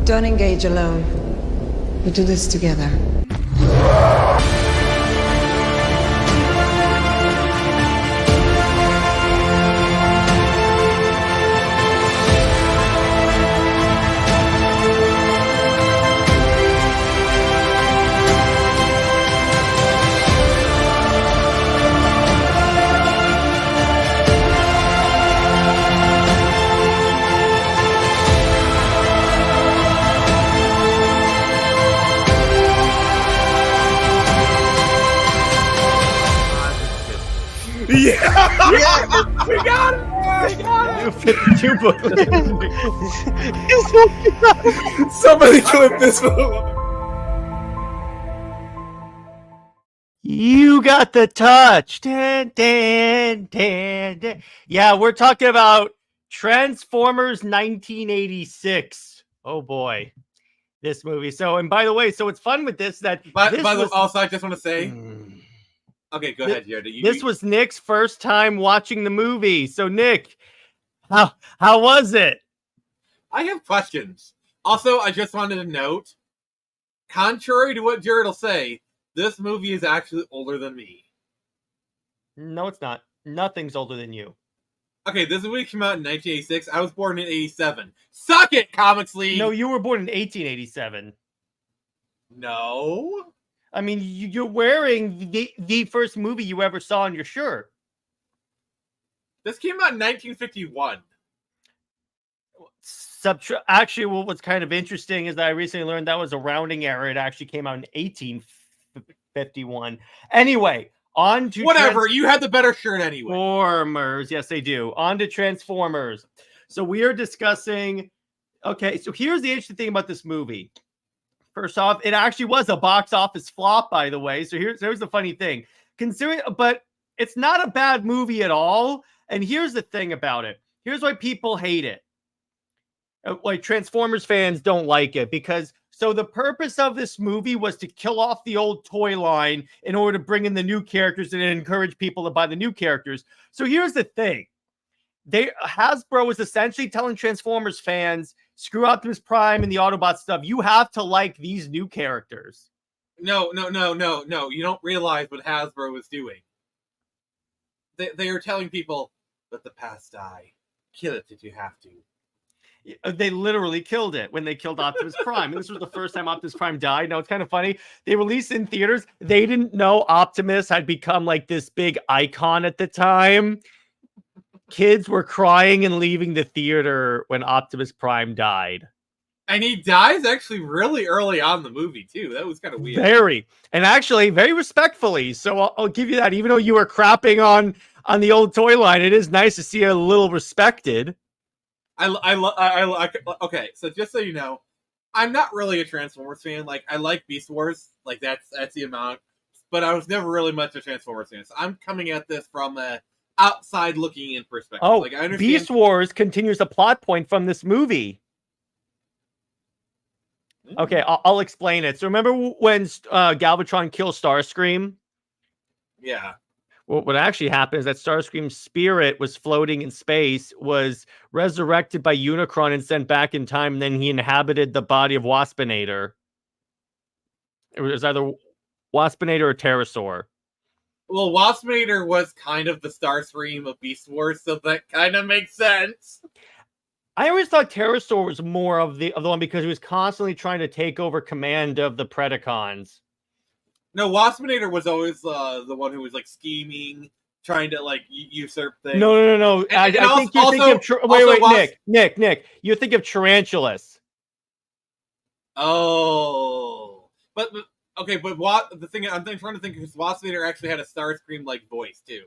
Don't engage alone. We do this together. Yeah! We got it! We got You 52 book. it! Somebody clip this one. You got the touch. Dan, dan, dan, dan. Yeah, we're talking about Transformers 1986. Oh boy, this movie. So, and by the way, so what's fun with this that By this the way, was, also, I just want to say. Okay, go ahead, Jared. This was Nick's first time watching the movie. So, Nick, how was it? I have questions. Also, I just wanted to note, contrary to what Jared will say, this movie is actually older than me. No, it's not. Nothing's older than you. Okay, this movie came out in 1986. I was born in 87. Suck it, Comics League! No, you were born in 1887. No. I mean, you're wearing the first movie you ever saw on your shirt. This came out in 1951. Actually, what's kind of interesting is that I recently learned that was a rounding error. It actually came out in 1851. Anyway, on to whatever. You had the better shirt anyway. Transformers. Yes, they do. On to Transformers. So we are discussing. Okay, so here's the interesting thing about this movie. First off, it actually was a box office flop, by the way. So here's the funny thing. But it's not a bad movie at all. And here's the thing about it. Here's why people hate it. Like Transformers fans don't like it because so the purpose of this movie was to kill off the old toy line in order to bring in the new characters and encourage people to buy the new characters. So here's the thing. Hasbro was essentially telling Transformers fans, screw Optimus Prime and the Autobot stuff. You have to like these new characters. No. You don't realize what Hasbro was doing. They are telling people, let the past die. Kill it if you have to. They literally killed it when they killed Optimus Prime. And this was the first time Optimus Prime died. Now, it's kind of funny. They released in theaters. They didn't know Optimus had become like this big icon at the time. Kids were crying and leaving the theater when Optimus Prime died. And he dies actually really early on in the movie, too. That was kind of weird. Very respectfully. So I'll give you that. Even though you were crapping on the old toy line, it is nice to see a little respected. Okay, so just so you know, I'm not really a Transformers fan. Like, I like Beast Wars. Like, that's the amount. But I was never really much a Transformers fan. So I'm coming at this from a outside looking in perspective. Oh, like, I understand... Beast Wars continues a plot point from this movie. Okay, I'll explain it. So remember when Galvatron kills Starscream? Yeah. Well, what actually happened is that Starscream's spirit was floating in space, was resurrected by Unicron and sent back in time, and then he inhabited the body of Waspinator. It was either Waspinator or Pterosaur. Well, Waspinator was kind of the Starscream of Beast Wars, so that kind of makes sense. I always thought Pterosaur was more of the one because he was constantly trying to take over command of the Predacons. No, Waspinator was always the one who was like scheming, trying to like usurp things. No. I think you're thinking of wait, Nick. You think of Tarantulas. Oh, but okay, but what the thing I'm trying to think is Waspinator actually had a Starscream like voice too.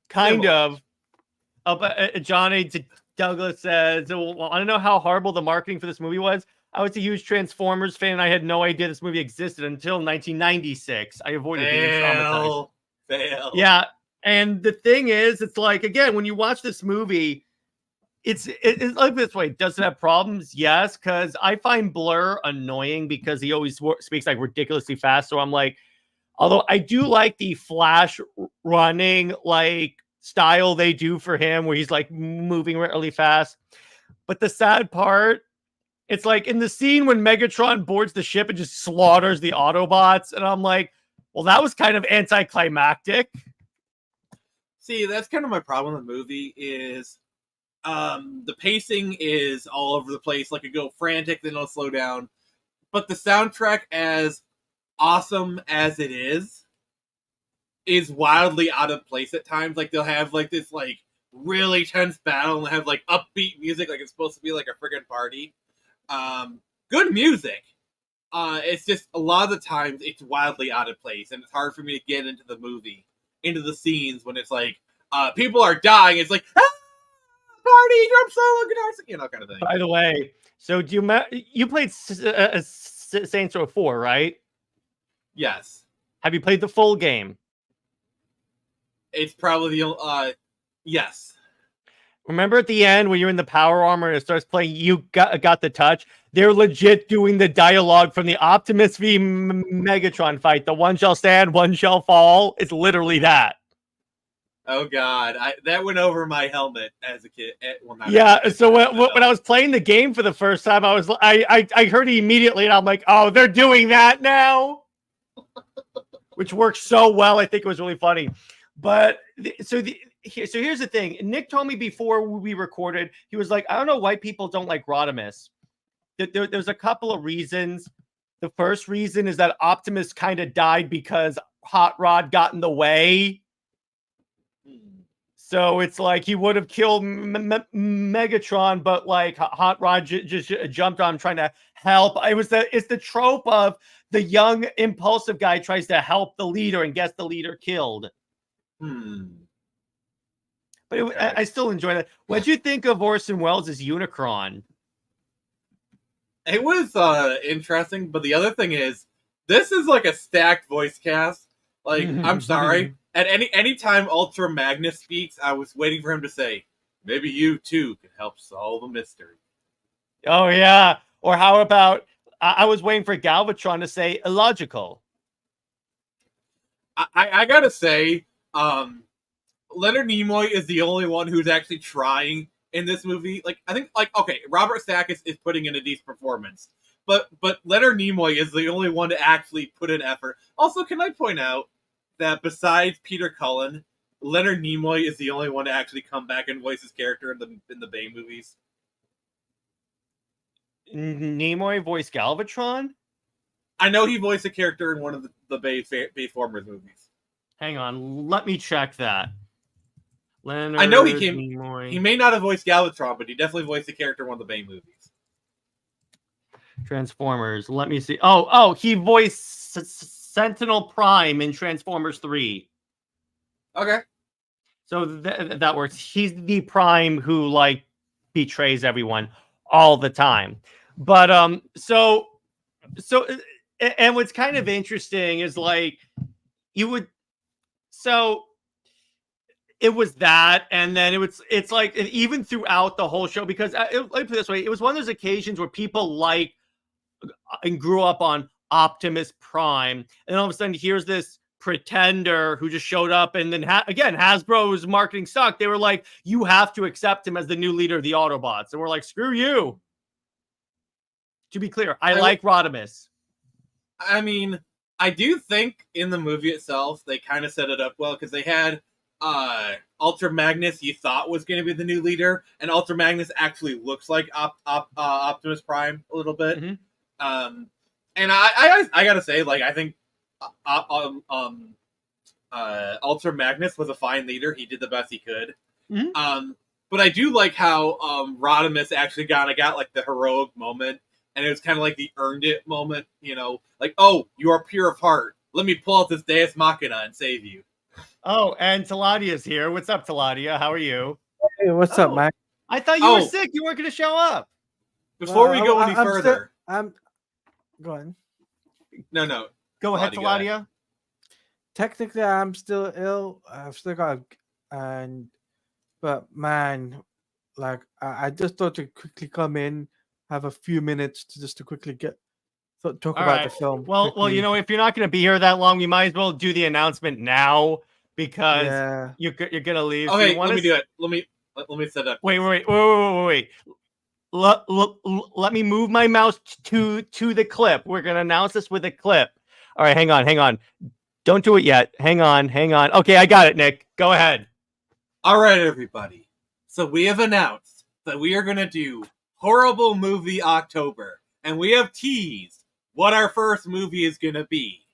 Kind of. Johnny Douglas says, well, I don't know how horrible the marketing for this movie was. I was a huge Transformers fan. And I had no idea this movie existed until 1996. I avoided being traumatized. Fail. Yeah, and the thing is, it's like, again, when you watch this movie, it's like this way. Does it have problems? Yes, because I find Blur annoying because he always speaks like ridiculously fast. So I'm like, although I do like the Flash running like style they do for him, where he's like moving really fast. But the sad part It's like in the scene when Megatron boards the ship and just slaughters the Autobots. And I'm like, well, that was kind of anticlimactic. See, that's kind of my problem with the movie is the pacing is all over the place. Like, it go frantic, then it'll slow down. But the soundtrack, as awesome as it is wildly out of place at times. Like, they'll have, like, this, like, really tense battle and have, like, upbeat music, like it's supposed to be, like, a friggin' party. Good music. It's just, a lot of the times, it's wildly out of place, and it's hard for me to get into the movie, into the scenes when it's, like, people are dying. It's like, party, drum solo, guitar, you know, kind of thing. By the way, so you played Saints Row 4, right? Yes. Have you played the full game? It's probably the yes. Remember at the end when you're in the power armor and it starts playing, you got the touch? They're legit doing the dialogue from the Optimus v Megatron fight. The one shall stand, one shall fall. It's literally that. Oh God, that went over my helmet as a kid. Well, so when I was playing the game for the first time, I heard it immediately, and I'm like, oh, they're doing that now, which works so well. I think it was really funny. But here's the thing. Nick told me before we recorded, he was like, I don't know why people don't like Rodimus. There's a couple of reasons. The first reason is that Optimus kind of died because Hot Rod got in the way. So it's like he would have killed Megatron, but like Hot Rod just jumped on him trying to help. It's the trope of the young impulsive guy tries to help the leader and gets the leader killed. But I still enjoy that. What'd you think of Orson Welles' Unicron? It was interesting, but the other thing is, this is like a stacked voice cast. Like, I'm sorry. At any time Ultra Magnus speaks, I was waiting for him to say, maybe you too can help solve a mystery. Oh, yeah. Or how about, I was waiting for Galvatron to say illogical. I gotta say, Leonard Nimoy is the only one who's actually trying in this movie. Like, I think, like, okay, Robert Stack is putting in a decent performance, but Leonard Nimoy is the only one to actually put in effort. Also, can I point out that besides Peter Cullen, Leonard Nimoy is the only one to actually come back and voice his character in the Bay movies? Nimoy voiced Galvatron? I know he voiced a character in one of the Bayformers movies. Hang on, let me check that. Leonard I know Nimoy. He may not have voiced Galvatron, but he definitely voiced a character in one of the Bay movies. Transformers. Let me see. Oh, he voiced Sentinel Prime in Transformers 3. Okay. So that works. He's the Prime who like betrays everyone all the time. But so and what's kind of interesting is like it was that, and then it's like even throughout the whole show, because let me put it this way, it was one of those occasions where people like and grew up on Optimus Prime, and all of a sudden here's this pretender who just showed up, and then again Hasbro's marketing sucked. They were like, you have to accept him as the new leader of the Autobots, and we're like, screw you. To be clear, I like Rodimus. I mean, I do think in the movie itself they kind of set it up well, because they had Ultra Magnus you thought was going to be the new leader, and Ultra Magnus actually looks like Optimus Prime a little bit. Mm-hmm. And I gotta say, like, I think Ultra Magnus was a fine leader. He did the best he could. Mm-hmm. But I do like how Rodimus actually got like the heroic moment, and it was kind of like the earned it moment, you know, like, oh, you are pure of heart. Let me pull out this Deus Machina and save you. Oh, and Teladia's here. What's up, Teladia? How are you? Hey, what's up, Mac? I thought you were sick. You weren't going to show up. Before we go any further, go on. No. Go ahead, Teladia. Technically, I'm still ill. I've still got, but man, like I just thought to quickly come in, have a few minutes to quickly talk about the film. Well, quickly. you know, if you're not going to be here that long, we might as well do the announcement now, because you're going to leave. Okay, let me do it. Let me set up. Wait. let me move my mouse to the clip. We're gonna announce this with a clip. All right, hang on. Don't do it yet. Hang on. Okay, I got it, Nick. Go ahead. All right, everybody. So we have announced that we are going to do Horrible Movie October, and we have teased what our first movie is going to be,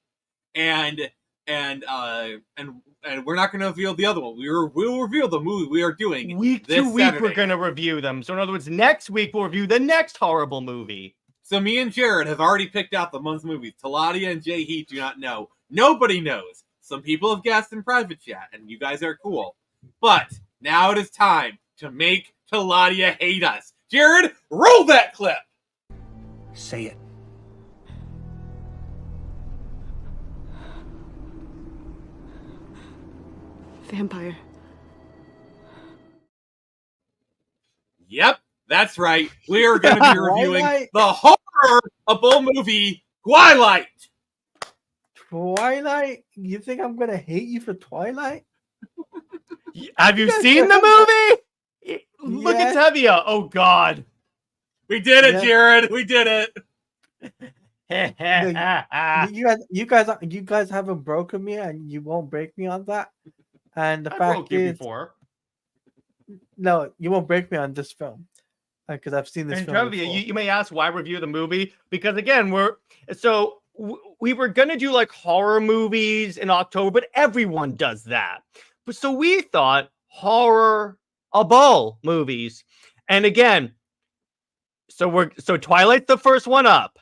and we're not going to reveal the other one. We'll reveal the movie we are doing week this to week. Saturday. We're going to review them. So in other words, next week we'll review the next horrible movie. So me and Jared have already picked out the month's movies. Teladia and JJheat do not know. Nobody knows. Some people have guessed in private chat, and you guys are cool. But now it is time to make Teladia hate us. Jared, roll that clip. Say it. Vampire. Yep, that's right. We are going to be reviewing Twilight. the horrible movie Twilight. Twilight? You think I'm gonna hate you for Twilight? Have you guys seen have the movie? Look at Yeah. Tevia. Oh God. We did it, Yeah. Jared. We did it. You guys haven't broken me, and you won't break me on that. And the I fact broke you is, before. no, you won't break me on this film because I've seen this And film. Tevia, before. you may ask why review the movie, because again, we were gonna do like horror movies in October, but everyone does that. But so we thought horror-able movies, and again, so Twilight's the first one up,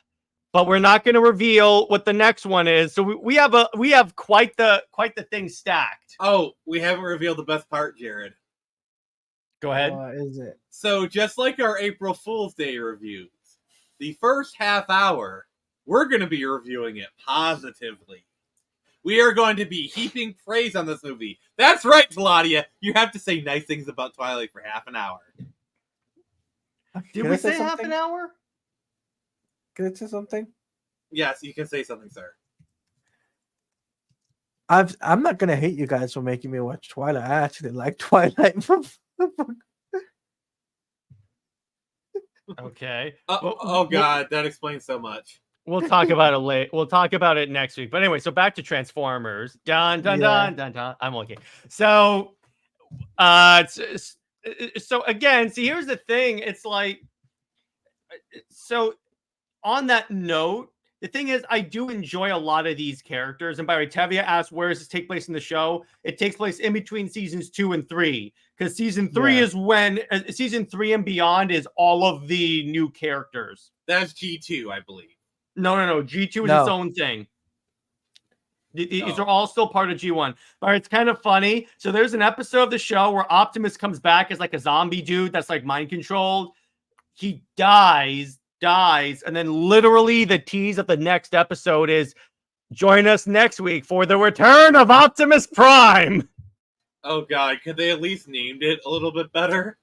but we're not going to reveal what the next one is. So we have quite the thing stacked. Oh, we haven't revealed the best part, Jared. Go ahead. Is it? So just like our April Fool's Day reviews, the first half hour, we're going to be reviewing it positively. We are going to be heaping praise on this movie. That's right, Teladia. You have to say nice things about Twilight for half an hour. Did Can we I say say half something? an hour? Can I say something? Yes, you can say something, sir. I'm not gonna hate you guys for making me watch Twilight. I actually like Twilight. Okay. Oh God, that explains so much. We'll talk about it later. We'll talk about it next week. But anyway, so back to Transformers. Dun dun Yeah. dun dun dun. I'm okay. So, so again, see, here's the thing. It's like, so on that note, the thing is, I do enjoy a lot of these characters. And by the way, Tevia asked, where does this take place in the show? It takes place in between seasons 2 and 3. Because season 3 is when, season 3 and beyond is all of the new characters. That's G2, I believe. No. G2 is No. its own thing. These are all still part of G1. But it's kind of funny. So there's an episode of the show where Optimus comes back as like a zombie dude that's like mind controlled. He dies, and then literally the tease of the next episode is join us next week for the return of Optimus Prime. Oh God, could they at least named it a little bit better?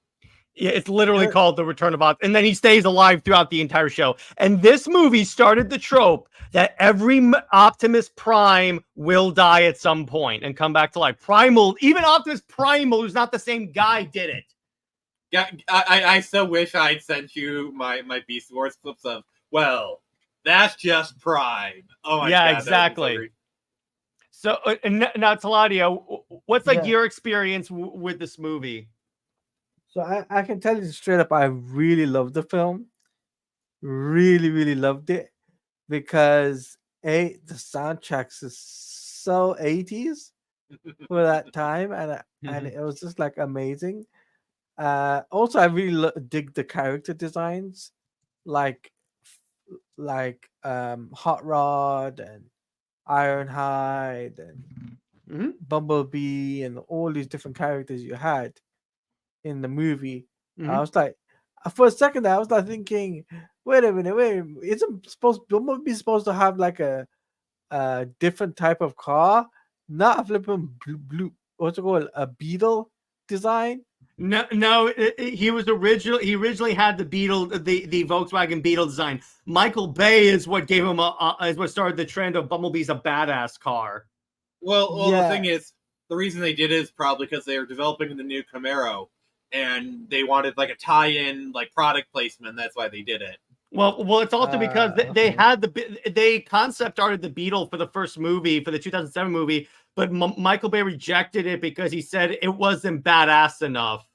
Yeah, it's literally called The Return of Optimus. And then he stays alive throughout the entire show. And this movie started the trope that every Optimus Prime will die at some point and come back to life. Primal, even Optimus Primal, who's not the same guy, did it. Yeah, I so wish I'd sent you my Beast Wars clips of, well, that's just Prime. Oh my Yeah, God. exactly. So now, Teladia, what's like Yeah. your experience with this movie? So I can tell you straight up, I really loved the film. Really loved it because the soundtracks is so 80s for that time, and it was just like amazing. Also, I really dig the character designs, like Hot Rod and Ironhide and Bumblebee and all these different characters you had in the movie. I was like, for a second, I was like thinking, wait a minute, isn't Bumblebee supposed to have like a different type of car, not a flipping blue, what's it called, a Beetle design? No, he originally had the Beetle, the Volkswagen Beetle design. Michael Bay is what gave him is what started the trend of Bumblebee's a badass car. Well, Yeah. the thing is, the reason they did it is probably because they were developing the new Camaro, and they wanted like a tie-in, like product placement. That's why they did it. Well, it's also because they had they concept arted the Beetle for the first movie, for the 2007 movie, but Michael Bay rejected it because he said it wasn't badass enough.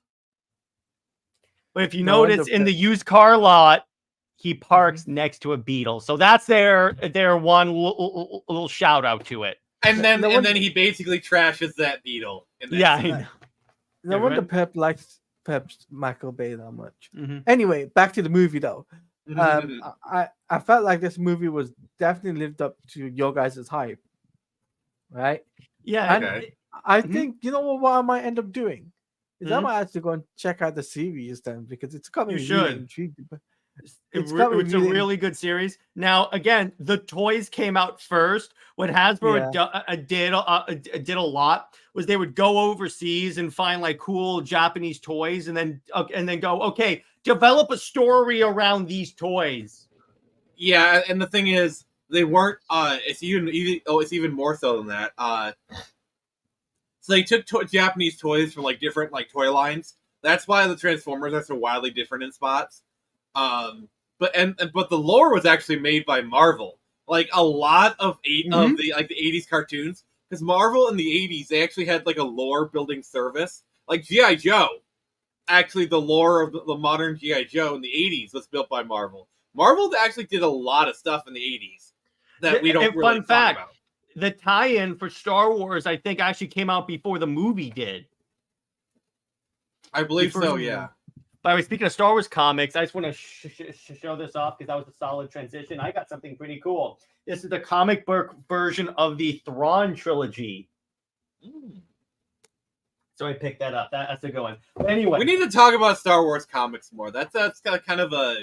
But if you notice in the used car lot, he parks next to a Beetle, so that's their one little shout out to it. And then then he basically trashes that Beetle. Yeah, I know. No wonder Pep likes Michael Bay that much. Anyway, back to the movie though. I felt like this movie was definitely lived up to your guys' hype, right? Yeah, and I think you know what I might end up doing is I might actually go and check out the series then, because it's got me really intrigued. It's a really good series. Now, again, the toys came out first. What Hasbro did a lot was they would go overseas and find like cool Japanese toys, and then go, okay, develop a story around these toys. Yeah, and the thing is, they weren't. It's even more so than that. So they took Japanese toys from like different like toy lines. That's why the Transformers are so wildly different in spots. But the lore was actually made by Marvel. Like a lot of the 80s cartoons, because Marvel in the 80s, they actually had like a lore building service. Like G.I. Joe, actually the lore of the modern G.I. Joe in the 80s was built by Marvel. Marvel actually did a lot of stuff in the 80s that we don't really talk about. The tie-in for Star Wars, I think, actually came out before the movie did. I believe so, yeah. By the way, speaking of Star Wars comics, I just want to show this off because that was a solid transition. I got something pretty cool. This is the comic book version of the Thrawn trilogy. So I picked that up. That's a good one. But anyway, we need to talk about Star Wars comics more. That's got kind of a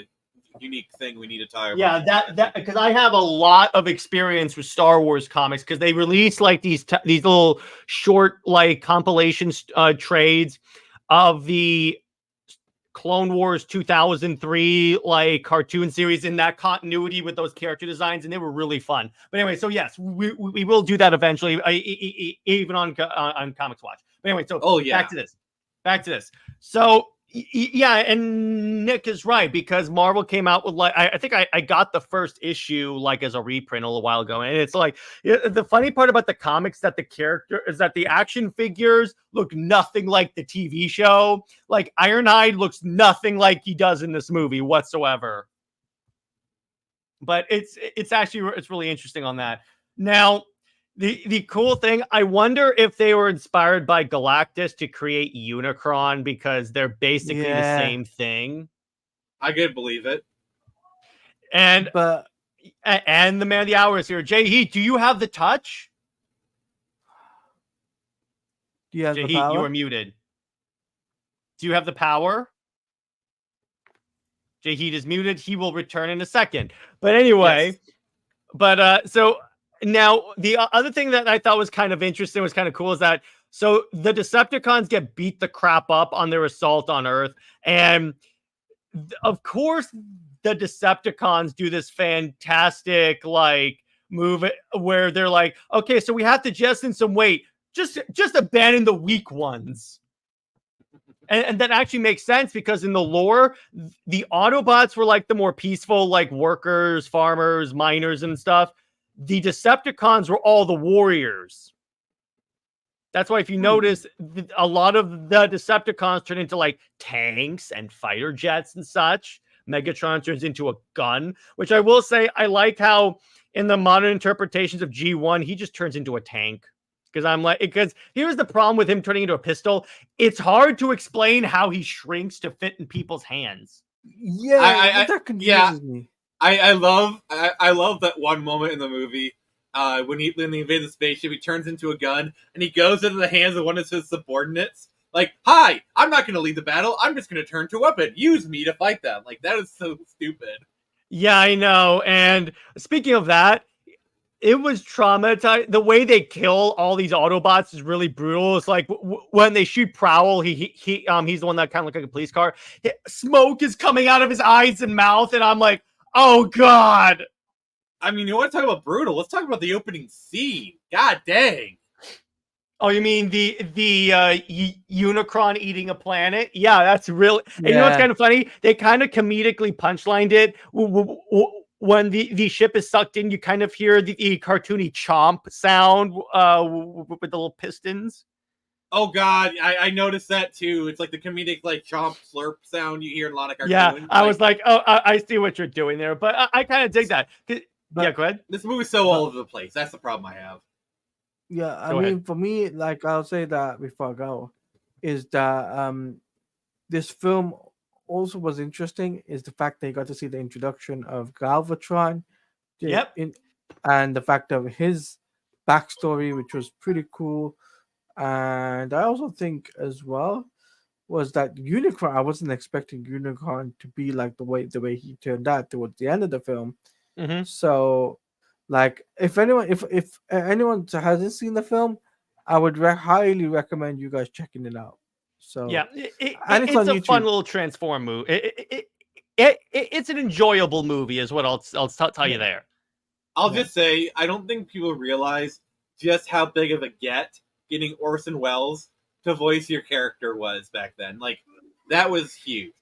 unique thing we need to talk about. Yeah, that because I have a lot of experience with Star Wars comics, because they release like these little short like compilations trades of the Clone Wars 2003 like cartoon series in that continuity with those character designs, and they were really fun. But anyway, so yes, we will do that eventually, even on Comics Watch. But anyway, so back to this. So yeah, and Nick is right, because Marvel came out with like I think I got the first issue like as a reprint a little while ago, and it's like the funny part about the comics that the character is that the action figures look nothing like the TV show. Like Ironhide looks nothing like he does in this movie whatsoever. But it's really interesting on that. Now, the cool thing, I wonder if they were inspired by Galactus to create Unicron, because they're basically the same thing. I could believe it. And the man of the hour is here. JJheat, do you have the touch? Do you have the power? You are muted. Do you have the power? JJheat is muted. He will return in a second. But anyway, so now the other thing that I thought was kind of interesting, was kind of cool, is that so the Decepticons get beat the crap up on their assault on Earth, and of course the Decepticons do this fantastic like move where they're like, okay, so we have to jettison some weight, just abandon the weak ones. And that actually makes sense, because in the lore, the Autobots were like the more peaceful, like workers, farmers, miners, and stuff. The Decepticons were all the warriors. That's why if you notice, a lot of the Decepticons turn into like tanks and fighter jets and such. Megatron turns into a gun, which I will say, I like how in the modern interpretations of G1, he just turns into a tank. Because here's the problem with him turning into a pistol. It's hard to explain how he shrinks to fit in people's hands. Yeah, that confuses me. I love that one moment in the movie when they invade the spaceship, he turns into a gun and he goes into the hands of one of his subordinates. Like, hi, I'm not going to lead the battle. I'm just going to turn to a weapon. Use me to fight them. Like, that is so stupid. Yeah, I know. And speaking of that, it was traumatizing. The way they kill all these Autobots is really brutal. It's like when they shoot Prowl, he's the one that kind of looks like a police car. Smoke is coming out of his eyes and mouth, and I'm like, oh god. I mean, you want to talk about brutal? Let's talk about the opening scene. God dang. Oh, you mean the Unicron eating a planet? Yeah, that's really. And you know what's Yeah. kind of funny? They kind of comedically punchlined it. When the ship is sucked in, you kind of hear the cartoony chomp sound with the little pistons. Oh god, I noticed that too. It's like the comedic like chomp slurp sound you hear in a lot of cartoons. Yeah, I was like, oh, I see what you're doing there, but I kind of dig that. Yeah, go ahead. This movie's so all over the place. That's the problem I have. Yeah, I Go mean, ahead. for me, like I'll say that before I go, is that this film also was interesting is the fact that you got to see the introduction of Galvatron, Yep. and the fact of his backstory, which was pretty cool. And I also think as well was that Unicron. I wasn't expecting Unicron to be like the way he turned out towards the end of the film. Mm-hmm. So, like, if anyone hasn't seen the film, I would highly recommend you guys checking it out. So Yeah, and it's on a YouTube. fun little transform movie. It's an enjoyable movie, is what I'll tell you there. I'll just say I don't think people realize just how big of a getting Orson Welles to voice your character was back then. Like that was huge.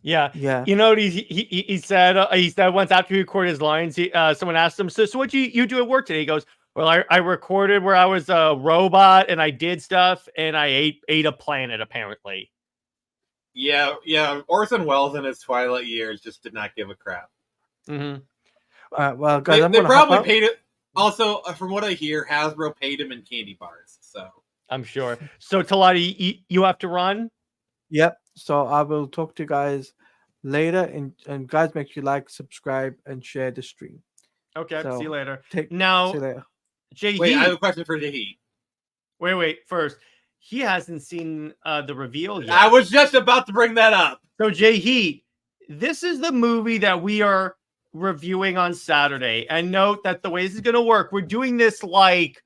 Yeah. Yeah. You know what he said once after he recorded his lines, someone asked him, so what you do at work today? He goes, well, I recorded where I was a robot and I did stuff and I ate a planet apparently. Yeah. Orson Welles in his twilight years just did not give a crap. Mm-hmm. Well, guys, they probably paid it. Also, from what I hear, Hasbro paid him in candy bars. So I'm sure. So Teladia, you have to run. Yep. So I will talk to you guys later, and guys, make sure you like, subscribe, and share the stream. Okay. So, see you later. Now, see you later. JJheat. Wait, I have a question for JJheat. Wait. First, he hasn't seen the reveal yet. I was just about to bring that up. So JJheat, this is the movie that we are reviewing on Saturday. And note that the way this is going to work, we're doing this like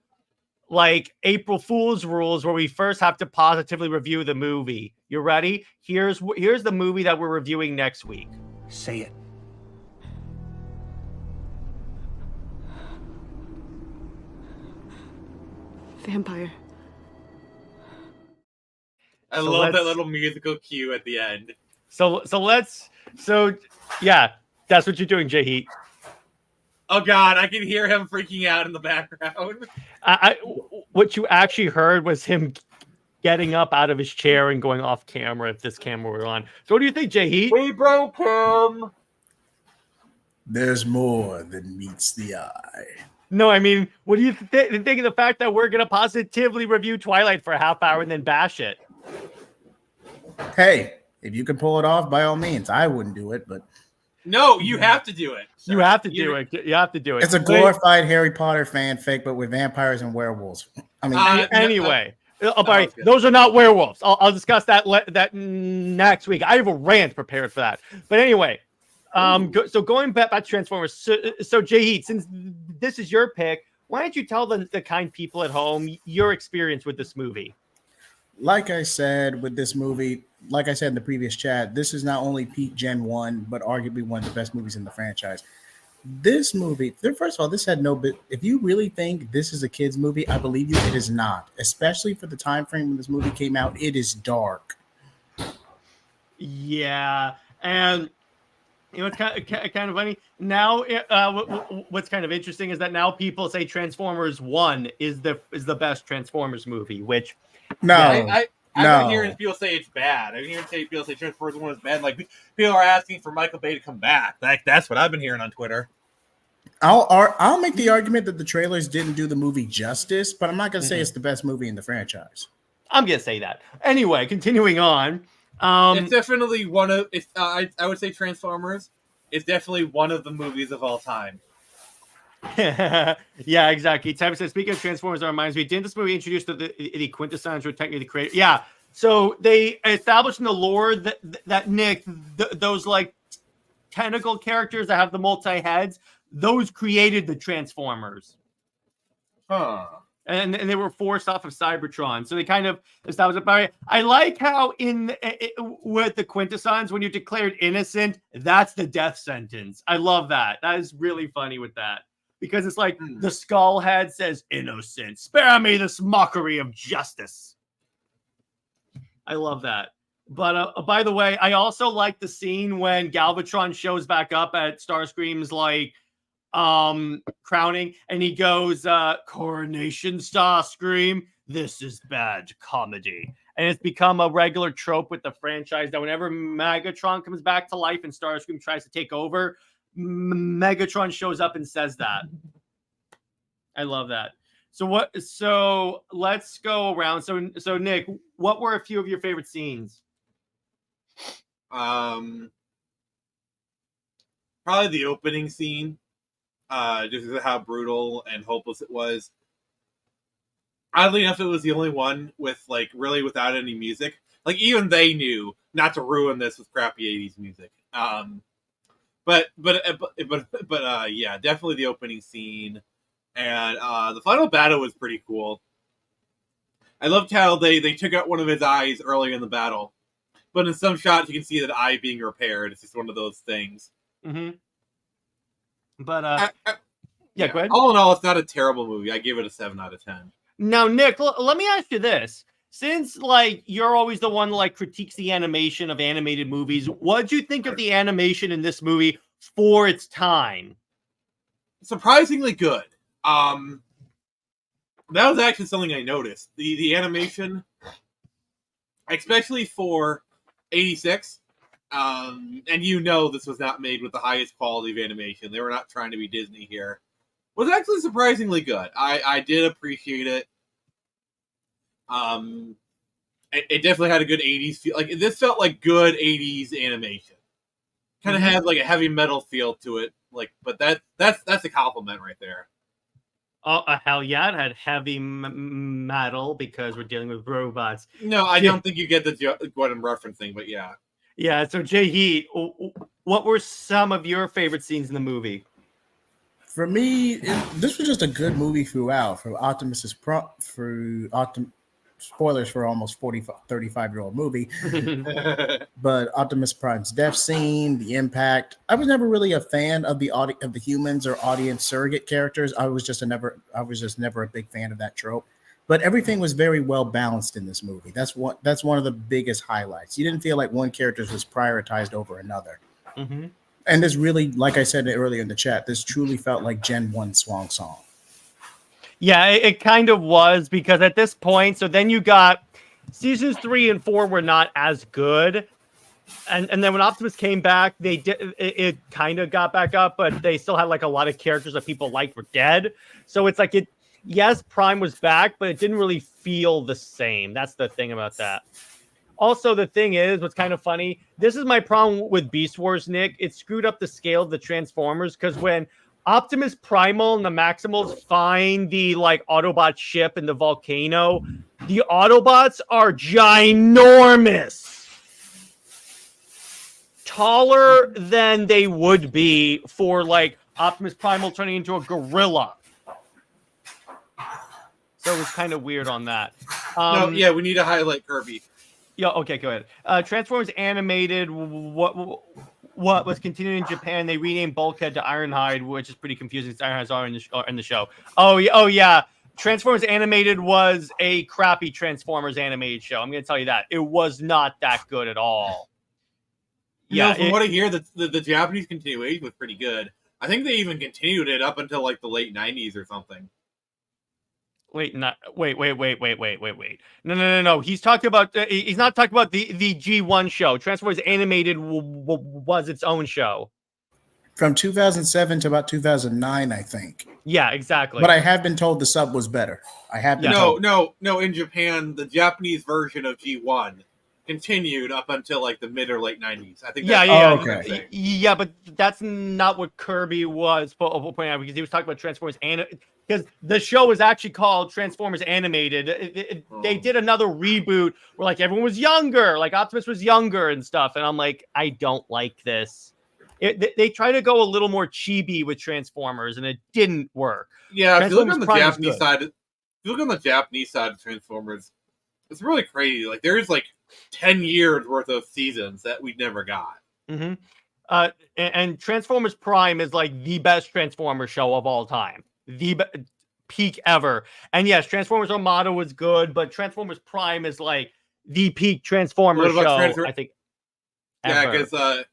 April Fool's rules, where we first have to positively review the movie. You ready? Here's the movie that we're reviewing next week. Say it. Vampire. I love that little musical cue at the end. So yeah, that's what you're doing, JJheat. Oh god, I can hear him freaking out in the background. What you actually heard was him getting up out of his chair and going off camera if this camera were on. So what do you think, JJheat? We broke him. There's more than meets the eye. No, I mean, what do you think of the fact that we're going to positively review Twilight for a half hour and then bash it? Hey, if you can pull it off, by all means. I wouldn't do it, but no, you have to do it. You have to do it. You have to do it. It's a glorified Harry Potter fanfic, but with vampires and werewolves. I mean, anyway. Those are not werewolves. I'll discuss that next week. I have a rant prepared for that. But anyway, so going back to Transformers. So JJheat, since this is your pick, why don't you tell the kind people at home your experience with this movie? Like I said with this movie, like I said in the previous chat, this is not only peak Gen 1, but arguably one of the best movies in the franchise. This movie, first of all, this had no bit. If you really think this is a kid's movie, I believe you, it is not. Especially for the time frame when this movie came out, it is dark. Yeah, and you know it's kind of funny. Now, what's kind of interesting is that now people say Transformers 1 is the best Transformers movie, which I've been hearing people say it's bad. I've been hearing people say Transformers 1 is bad. Like, people are asking for Michael Bay to come back. Like, that's what I've been hearing on Twitter. I'll make the argument that the trailers didn't do the movie justice, but I'm not going to say it's the best movie in the franchise. I'm going to say that. Anyway, continuing on. It's definitely one of... I would say Transformers is definitely one of the movies of all time. Yeah, exactly. Type says, speaking of Transformers, that reminds me, didn't this movie introduce the quintessons were technically the creator? Yeah. So they established in the lore that Nick, those like tentacle characters that have the multi-heads, those created the Transformers. Huh. And they were forced off of Cybertron. So they kind of established it. I like how with the quintessons, when you're declared innocent, that's the death sentence. I love that. That is really funny with that. because it's like the skull head says, "Innocent, spare me this mockery of justice." I love that. But by the way, I also like the scene when Galvatron shows back up at Starscream's like crowning, and he goes, "Coronation Starscream, this is bad comedy." And it's become a regular trope with the franchise that whenever Megatron comes back to life and Starscream tries to take over, Megatron shows up and says that. I love that. So let's go around. So Nick, what were a few of your favorite scenes? Probably the opening scene. Just because of how brutal and hopeless it was. Oddly enough, it was the only one with like really without any music. Like even they knew not to ruin this with crappy '80s music. But yeah, definitely the opening scene, and the final battle was pretty cool. I loved how they took out one of his eyes early in the battle, but in some shots you can see that eye being repaired. It's just one of those things. Mm-hmm. But yeah, go ahead. All in all, it's not a terrible movie. I give it a 7 out of 10. Now, Nick, let me ask you this. Since, like, you're always the one, like, critiques the animation of animated movies, what did you think of the animation in this movie for its time? Surprisingly good. That was actually something I noticed. The animation, especially for 86, and this was not made with the highest quality of animation. They were not trying to be Disney here. Was actually surprisingly good. I did appreciate it. It definitely had a good 80s feel. Like this felt like good 80s animation. Kind of had like a heavy metal feel to it. Like, but that's a compliment right there. Oh, hell yeah, it had heavy metal because we're dealing with robots. No, I don't think you get what I'm referencing, but yeah. Yeah, so JJheat, what were some of your favorite scenes in the movie? For me, this was just a good movie throughout. Spoilers for almost 35-year-old movie. But Optimus Prime's death scene, the impact. I was never really a fan of the humans or audience surrogate characters. I was just never a big fan of that trope. But everything was very well balanced in this movie. That's one of the biggest highlights. You didn't feel like one character was prioritized over another. Mm-hmm. And this really, like I said earlier in the chat, this truly felt like Gen 1 swan song. Yeah, it kind of was, because at this point, so then you got seasons 3 and 4 were not as good. And then when Optimus came back, it kind of got back up, but they still had like a lot of characters that people liked were dead. So it's like yes, Prime was back, but it didn't really feel the same. That's the thing about that. Also, the thing is, what's kind of funny, this is my problem with Beast Wars, Nick. It screwed up the scale of the Transformers, because when Optimus Primal and the Maximals find the like Autobot ship in the volcano, the Autobots are ginormous. Taller than they would be for like Optimus Primal turning into a gorilla. So it was kind of weird on that. We need to highlight Kirby. Yeah, okay, go ahead. Transformers Animated, what was continuing in Japan, they renamed Bulkhead to Ironhide, which is pretty confusing since Ironhide's are in the show. Oh yeah. Transformers Animated was a crappy Transformers animated show. I'm going to tell you that. It was not that good at all. Yeah, from what I hear, the Japanese continuation was pretty good. I think they even continued it up until like the late 90s or something. Wait. No. He's talking about. He's not talking about the G1 show. Transformers Animated was its own show from 2007 to about 2009, I think. Yeah, exactly. But I have been told the sub was better. I have been told. No. In Japan, the Japanese version of G1 continued up until like the mid or late 90s. I think. Okay. Yeah, but that's not what Kirby was pointing out, because he was talking about Transformers because the show was actually called Transformers Animated. They did another reboot where like everyone was younger, like Optimus was younger and stuff, and I'm like, I don't like this. They try to go a little more chibi with Transformers, and it didn't work. Yeah, if you look on the Japanese side of Transformers, it's really crazy. Like there's like 10 years worth of seasons that we never got. Mm-hmm. And Transformers Prime is like the best Transformers show of all time. Peak ever. And yes, Transformers Armada was good, but Transformers Prime is like the peak Transformers show, I think. Yeah, because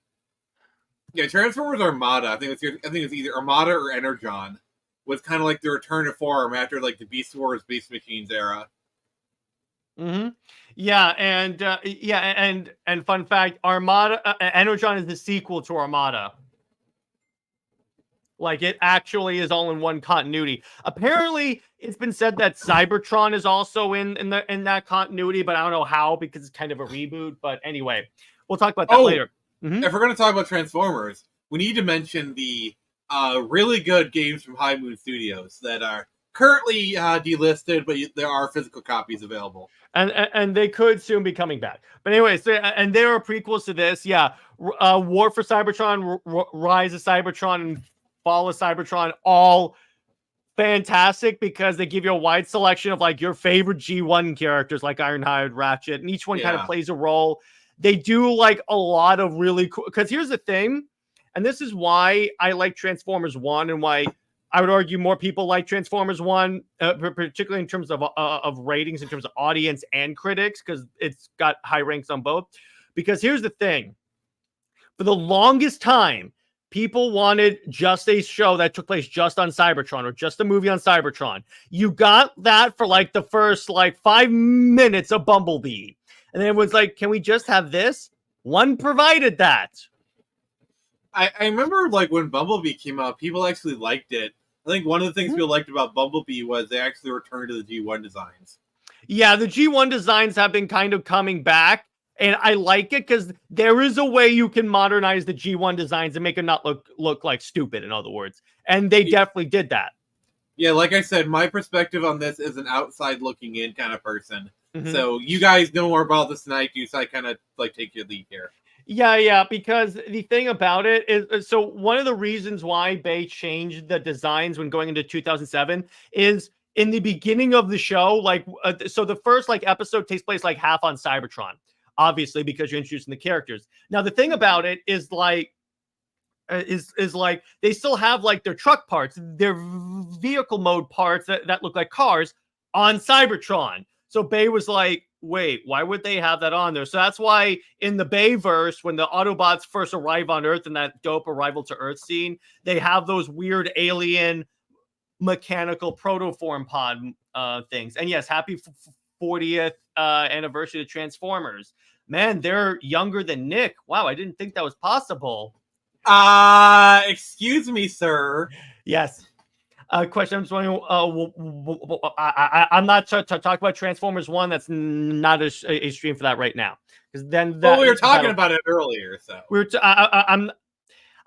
Transformers Armada, I think it's either Armada or Energon, was kind of like the return to form after like the Beast Wars, Beast Machines era. Mm-hmm. Yeah, and fun fact, Armada, Energon is the sequel to Armada. Like, it actually is all in one continuity. Apparently, it's been said that Cybertron is also in that continuity, but I don't know how, because it's kind of a reboot. But anyway, we'll talk about that later. Mm-hmm. If we're going to talk about Transformers, we need to mention the really good games from High Moon Studios that are currently delisted, but there are physical copies available. And they could soon be coming back. But anyway, so and there are prequels to this. Yeah, War for Cybertron, Rise of Cybertron, and Fall of Cybertron, all fantastic because they give you a wide selection of like your favorite G1 characters like Ironhide, Ratchet, and each one kind of plays a role. They do like a lot of really cool, because here's the thing, and this is why I like Transformers 1 and why I would argue more people like Transformers 1, particularly in terms of ratings, in terms of audience and critics, because it's got high ranks on both. Because here's the thing. For the longest time, people wanted just a show that took place just on Cybertron or just a movie on Cybertron. You got that for like the first like 5 minutes of Bumblebee. And then it was like, can we just have this? One provided that. I remember like when Bumblebee came out, people actually liked it. I think one of the things people liked about Bumblebee was they actually returned to the G1 designs. Yeah, the G1 designs have been kind of coming back. And I like it because there is a way you can modernize the G1 designs and make them not look like stupid, in other words. And they definitely did that. Yeah, like I said, my perspective on this is an outside looking in kind of person. Mm-hmm. So you guys know more about this than I do, so I kind of like take your lead here. Yeah, because the thing about it is, so one of the reasons why Bay changed the designs when going into 2007 is in the beginning of the show, like, so the first like episode takes place like half on Cybertron. Obviously, because you're introducing the characters. Now, the thing about it is like, is like they still have like their truck parts, their vehicle mode parts that look like cars on Cybertron. So Bay was like, wait, why would they have that on there? So that's why in the Bayverse, when the Autobots first arrive on Earth in that dope arrival to Earth scene, they have those weird alien mechanical protoform pod things. And yes, happy 40th anniversary of Transformers. Man, they're younger than Nick. Wow, I didn't think that was possible. Excuse me, sir. Yes. Question. I'm just wondering. I'm not to talk about Transformers 1. That's not a stream for that right now. Because then we were talking about it earlier. So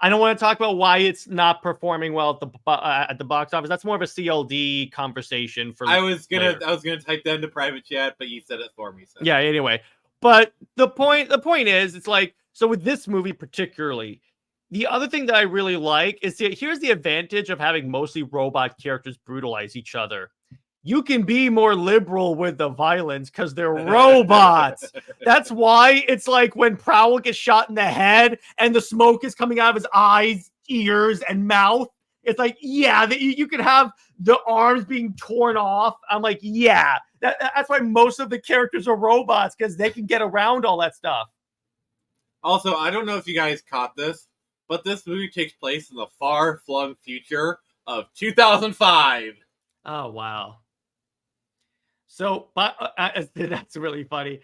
I don't want to talk about why it's not performing well at the box office. That's more of a CLD conversation for. I was gonna type that into private chat, but you said it for me. So. Yeah. Anyway, but the point is, it's like, so with this movie particularly, the other thing that I really like is here's the advantage of having mostly robot characters brutalize each other. You can be more liberal with the violence because they're robots. That's why it's like when Prowl gets shot in the head and the smoke is coming out of his eyes, ears, and mouth. It's like, yeah, you can have the arms being torn off. I'm like, yeah, that's why most of the characters are robots, because they can get around all that stuff. Also, I don't know if you guys caught this, but this movie takes place in the far-flung future of 2005. Oh, wow. So, that's really funny.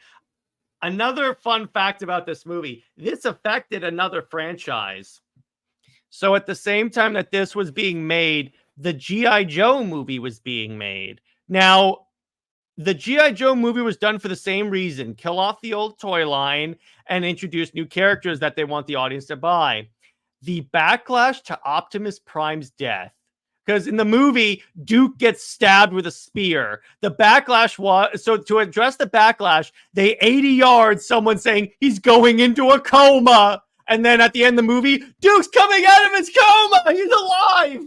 Another fun fact about this movie, this affected another franchise. So at the same time that this was being made, the G.I. Joe movie was being made. Now, the G.I. Joe movie was done for the same reason, kill off the old toy line and introduce new characters that they want the audience to buy. The backlash to Optimus Prime's death, because in the movie, Duke gets stabbed with a spear. The backlash was, so to address the backlash, they 80 yards someone saying he's going into a coma. And then at the end of the movie, Duke's coming out of his coma. He's alive.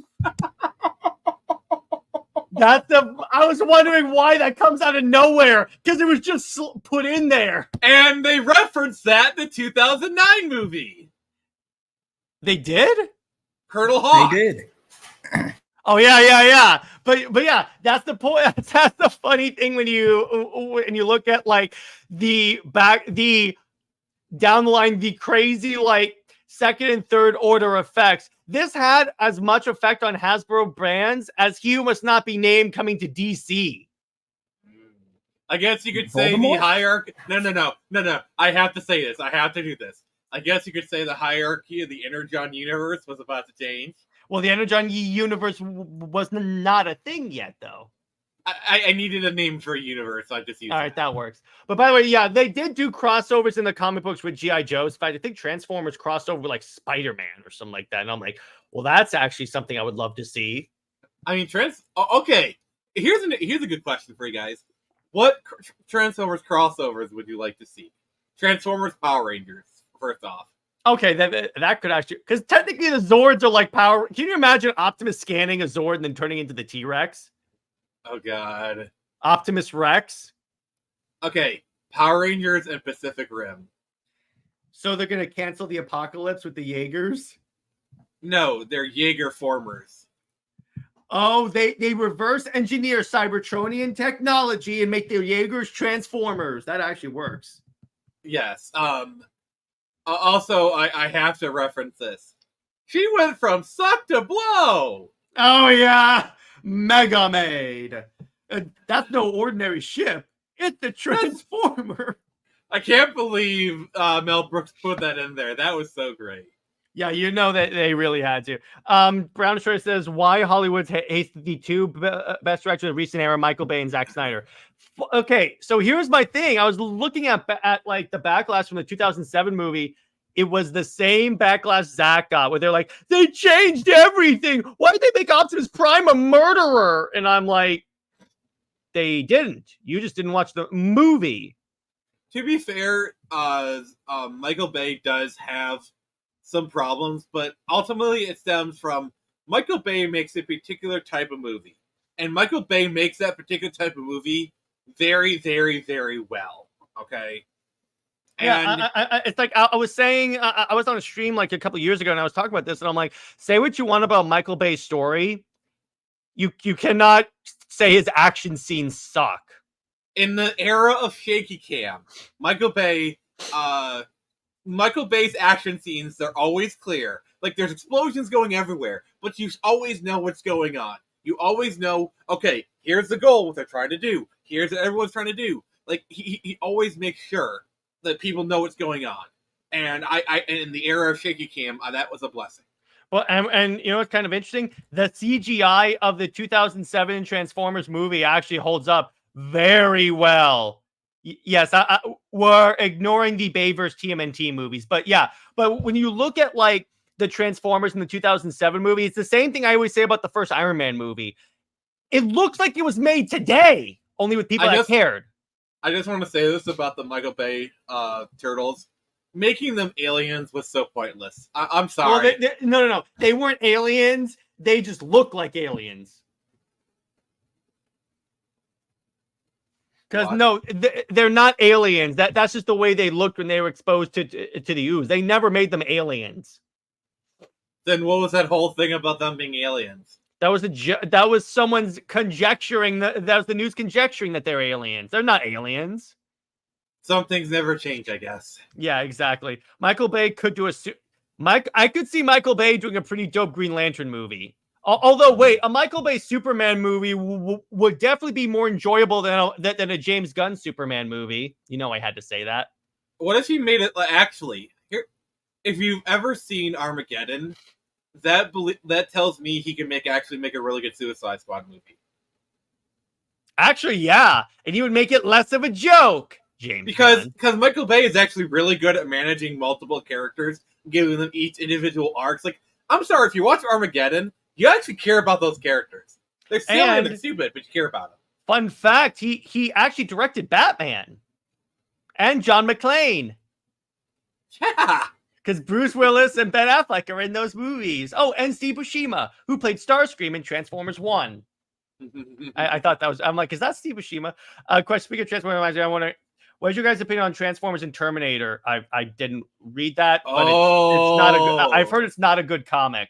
I was wondering why that comes out of nowhere, because it was just put in there. And they referenced that in the 2009 movie. They did? Colonel Hawk. They did. Oh yeah. But yeah, that's the point. That's the funny thing when you look at like the down the line, the crazy like second and third order effects. This had as much effect on Hasbro brands as Hugh Must Not Be Named coming to DC. I guess you could say Voldemort? the hierarchy. No. I have to say this. I have to do this. I guess you could say the hierarchy of the Energon universe was about to change. Well, the Energon universe was not a thing yet, though. I needed a name for a universe, so I just used All right, that works. But by the way, yeah, they did do crossovers in the comic books with G.I. Joe's. In fact, I think Transformers crossed over with like Spider-Man or something like that. And I'm like, well, that's actually something I would love to see. I mean, okay. Here's a good question for you guys. What Transformers crossovers would you like to see? Transformers Power Rangers, first off. Okay, that could actually, because technically the Zords are like power. Can you imagine Optimus scanning a Zord and then turning into the T-Rex? Oh God. Optimus Rex. Okay, Power Rangers and Pacific Rim. So they're gonna cancel the apocalypse with the Jaegers? No, they're Jaeger formers. Oh, they reverse engineer Cybertronian technology and make their Jaegers Transformers. That actually works. Yes. Also, I have to reference this. She went from suck to blow. Oh yeah, Mega Maid. That's no ordinary ship. It's the Transformer. I can't believe Mel Brooks put that in there. That was so great. Yeah, you know that they really had to. Brown Short says, why Hollywood's hates the two best directors of recent era, Michael Bay and Zack Snyder. Okay, so here's my thing. I was looking at like the backlash from the 2007 movie. It was the same backlash Zack got, where they're like, they changed everything. Why did they make Optimus Prime a murderer? And I'm like, they didn't. You just didn't watch the movie. To be fair, Michael Bay does have some problems, but ultimately it stems from Michael Bay makes a particular type of movie. And Michael Bay makes that particular type of movie very, very, very well. Okay? Yeah, it's like I was saying, I was on a stream like a couple years ago and I was talking about this and I'm like, say what you want about Michael Bay's story. You cannot say his action scenes suck. In the era of shaky cam, Michael Bay's action scenes, they're always clear. Like, there's explosions going everywhere, but you always know what's going on. You always know, okay, here's the goal, what they're trying to do. Here's what everyone's trying to do. Like, he always makes sure that people know what's going on. And I in the era of shaky cam, that was a blessing. Well, and you know what's kind of interesting? The CGI of the 2007 Transformers movie actually holds up very well. Yes, we're ignoring the Bay vs. TMNT movies, but yeah. But when you look at like the Transformers in the 2007 movie, it's the same thing I always say about the first Iron Man movie. It looks like it was made today, only with people that cared. I just want to say this about the Michael Bay turtles. Making them aliens was so pointless. I'm sorry. Well, no. They weren't aliens. They just look like aliens. Because no, they're not aliens. That's just the way they looked when they were exposed to the ooze. They never made them aliens. Then what was that whole thing about them being aliens? That was someone's conjecturing. That was the news conjecturing that they're aliens. They're not aliens. Some things never change, I guess. Yeah, exactly. Michael Bay could do I could see Michael Bay doing a pretty dope Green Lantern movie. Although, wait, a Michael Bay Superman movie would definitely be more enjoyable than a James Gunn Superman movie. You know, I had to say that. What if he made it actually? Here, if you've ever seen Armageddon, that tells me he can actually make a really good Suicide Squad movie. Actually, yeah, and he would make it less of a joke, James. Because Michael Bay is actually really good at managing multiple characters, giving them each individual arcs. Like, I'm sorry, if you watch Armageddon, you actually care about those characters. They're silly and stupid, but you care about them. Fun fact, he actually directed Batman. And John McClane. Yeah. Because Bruce Willis and Ben Affleck are in those movies. Oh, and Steve Buscema, who played Starscream in Transformers 1. I thought that was... I'm like, is that Steve Buscema? Question, speaking of Transformers, What's your guys' opinion on Transformers and Terminator? I didn't read that, but Oh. it's not a good. I've heard it's not a good comic.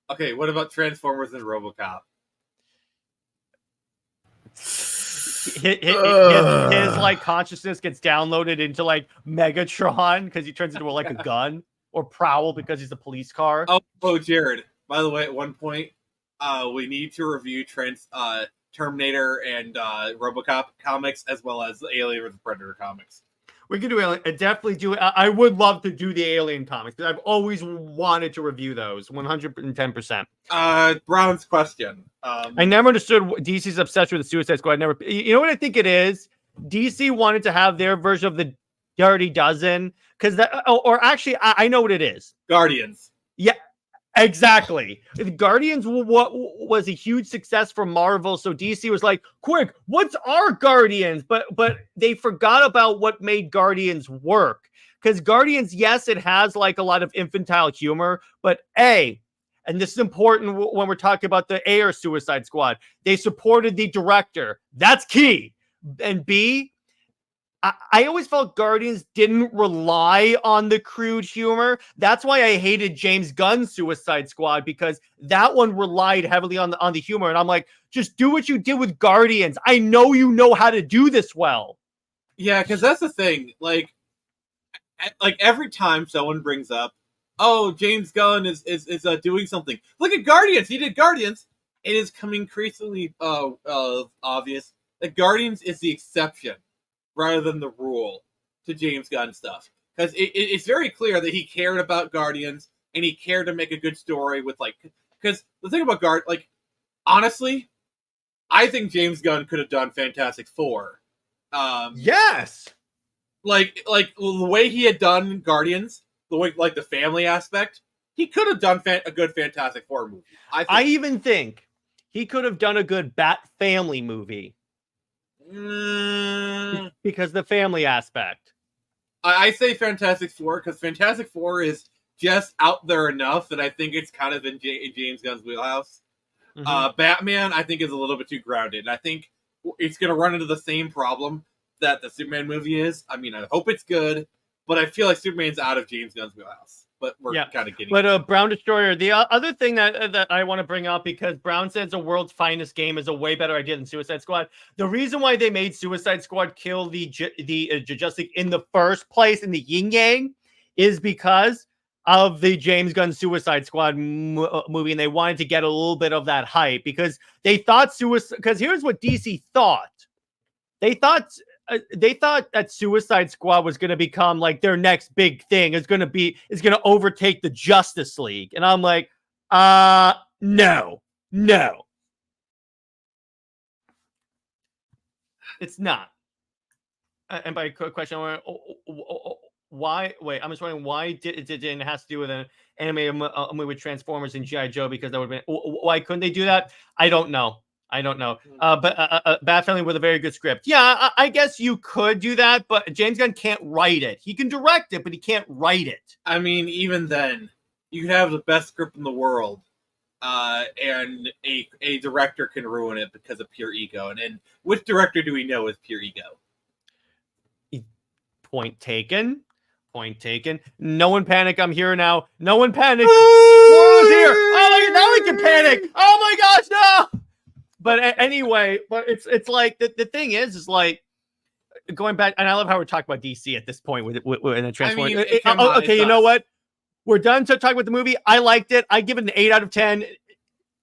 Okay, what about Transformers and RoboCop? His like consciousness gets downloaded into like Megatron because he turns into like a gun, or Prowl because he's a police car. Oh, Jared. By the way, at one point, we need to review Terminator and RoboCop comics, as well as the Alien vs Predator comics. We can do Alien. Definitely do it. I would love to do the Alien comics because I've always wanted to review those. 110%. Brown's question. I never understood DC's obsession with the Suicide Squad. You know what I think it is? DC wanted to have their version of the Dirty Dozen because that, or actually, I know what it is. Guardians. Yeah. Exactly. Guardians was a huge success for Marvel, so DC was like, "Quick, what's our Guardians?" But they forgot about what made Guardians work. Because Guardians, yes, it has like a lot of infantile humor, but and this is important when we're talking about the Air Suicide Squad, they supported the director. That's key. And B, I always felt Guardians didn't rely on the crude humor. That's why I hated James Gunn's Suicide Squad, because that one relied heavily on the humor. And I'm like, just do what you did with Guardians. I know you know how to do this well. Yeah, because that's the thing. Like every time someone brings up, oh, James Gunn is doing something. Look at Guardians. He did Guardians. It is becoming increasingly obvious that Guardians is the exception rather than the rule to James Gunn stuff. Because it's very clear that he cared about Guardians, and he cared to make a good story with, like... Because the thing about honestly, I think James Gunn could have done Fantastic Four. Yes! Like the way he had done Guardians, the way, like, the family aspect, he could have done a good Fantastic Four movie. I even think he could have done a good Bat Family movie. Because the family aspect. I say Fantastic Four because Fantastic Four is just out there enough that I think it's kind of in James Gunn's wheelhouse. Mm-hmm. Batman, I think, is a little bit too grounded. I think it's going to run into the same problem that the Superman movie is. I mean, I hope it's good, but I feel like Superman's out of James Gunn's wheelhouse. But we're kind of getting. But Brown Destroyer, the other thing that I want to bring up, because Brown says the world's finest game is a way better idea than Suicide Squad. The reason why they made Suicide Squad kill the Justice League in the first place in the Yin Yang is because of the James Gunn Suicide Squad movie, and they wanted to get a little bit of that hype because they thought because here's what DC thought. They thought that Suicide Squad was going to become like their next big thing. Is going to overtake the Justice League. And I'm like, no. It's not. And by question, why? Wait, I'm just wondering why it didn't have to do with an anime movie with Transformers and G.I. Joe, because that would have been, why couldn't they do that? I don't know. But Bat Family with a very good script. Yeah, I guess you could do that, but James Gunn can't write it. He can direct it, but he can't write it. I mean, even then, you have the best script in the world, and a director can ruin it because of pure ego. And which director do we know is pure ego? Point taken. No one panic. I'm here now. No one panic. Laurel's here. Oh, now we can panic. Oh my gosh, no. But anyway, it's like the thing is like going back, and I love how we're talking about DC at this point with the Transformers. Okay, you know what? We're done to talk about the movie. I liked it. I give it an 8 out of 10.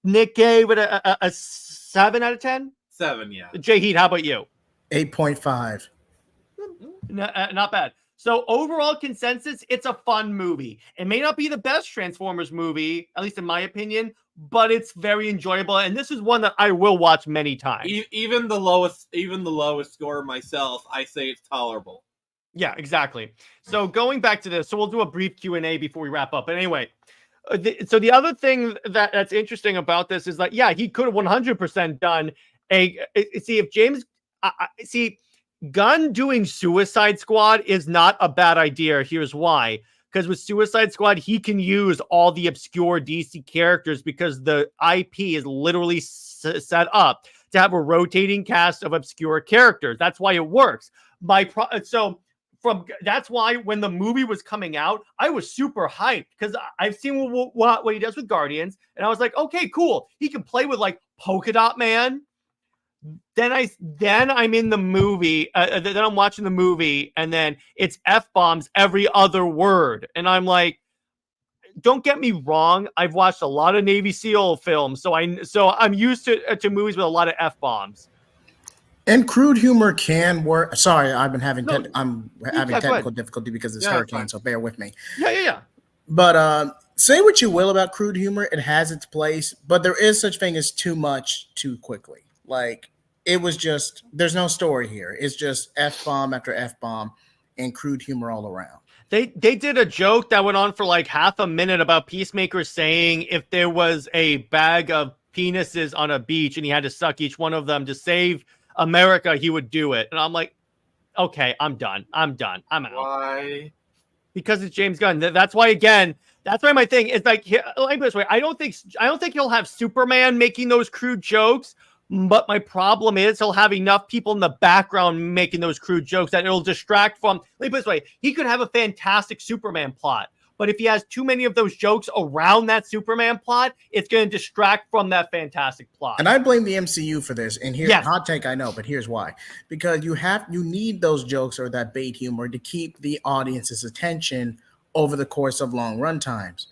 Nick gave it a 7 out of 10. 7, yeah. JJheat, how about you? 8.5. Not bad. So overall consensus, it's a fun movie. It may not be the best Transformers movie, at least in my opinion, but it's very enjoyable. And this is one that I will watch many times. Even the lowest score myself, I say it's tolerable. Yeah, exactly. So going back to this, so we'll do a brief Q&A before we wrap up. But anyway, so the other thing that's interesting about this is that, yeah, he could have 100% done Gunn doing Suicide Squad is not a bad idea. Here's why. Because with Suicide Squad, he can use all the obscure DC characters because the IP is literally set up to have a rotating cast of obscure characters. That's why it works. so from that's why when the movie was coming out, I was super hyped because I've seen what he does with Guardians, and I was like, okay, cool. He can play with like Polka Dot Man. Then I'm in the movie. Then I'm watching the movie, and then it's F-bombs every other word, and I'm like, don't get me wrong. I've watched a lot of Navy SEAL films, so I'm used to movies with a lot of F-bombs. And crude humor can work. Sorry, I've been having having technical difficulty because it's hurricane, so bear with me. Yeah. But say what you will about crude humor, it has its place, but there is such thing as too much too quickly. Like it was just there's no story here. It's just F-bomb after F-bomb and crude humor all around. They did a joke that went on for like half a minute about Peacemaker saying if there was a bag of penises on a beach and he had to suck each one of them to save America, he would do it. And I'm like, okay, I'm done. I'm out. Why? Because it's James Gunn. That's why my thing is like this way. I don't think he'll have Superman making those crude jokes. But my problem is he'll have enough people in the background making those crude jokes that it'll distract from. Let me put it this way. He could have a fantastic Superman plot. But if he has too many of those jokes around that Superman plot, it's going to distract from that fantastic plot. And I blame the MCU for this. And here's a hot take, I know, but here's why. Because you need those jokes or that bait humor to keep the audience's attention over the course of long run times.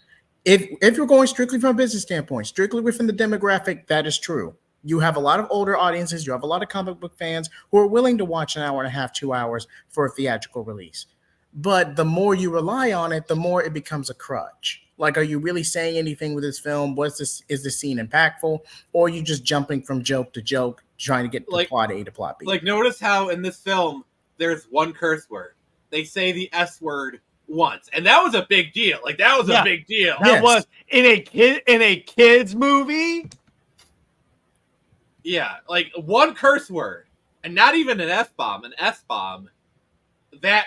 If you're going strictly from a business standpoint, strictly within the demographic, that is true. You have a lot of older audiences. You have a lot of comic book fans who are willing to watch an hour and a half, 2 hours for a theatrical release. But the more you rely on it, the more it becomes a crutch. Like, are you really saying anything with this film? Is this scene impactful? Or are you just jumping from joke to joke, trying to get to plot A to plot B? Like, notice how in this film, there's one curse word. They say the S word once. And that was a big deal. Like, that was a big deal. That was in a kid's movie. Yeah, like one curse word, and not even an F-bomb, an S-bomb. That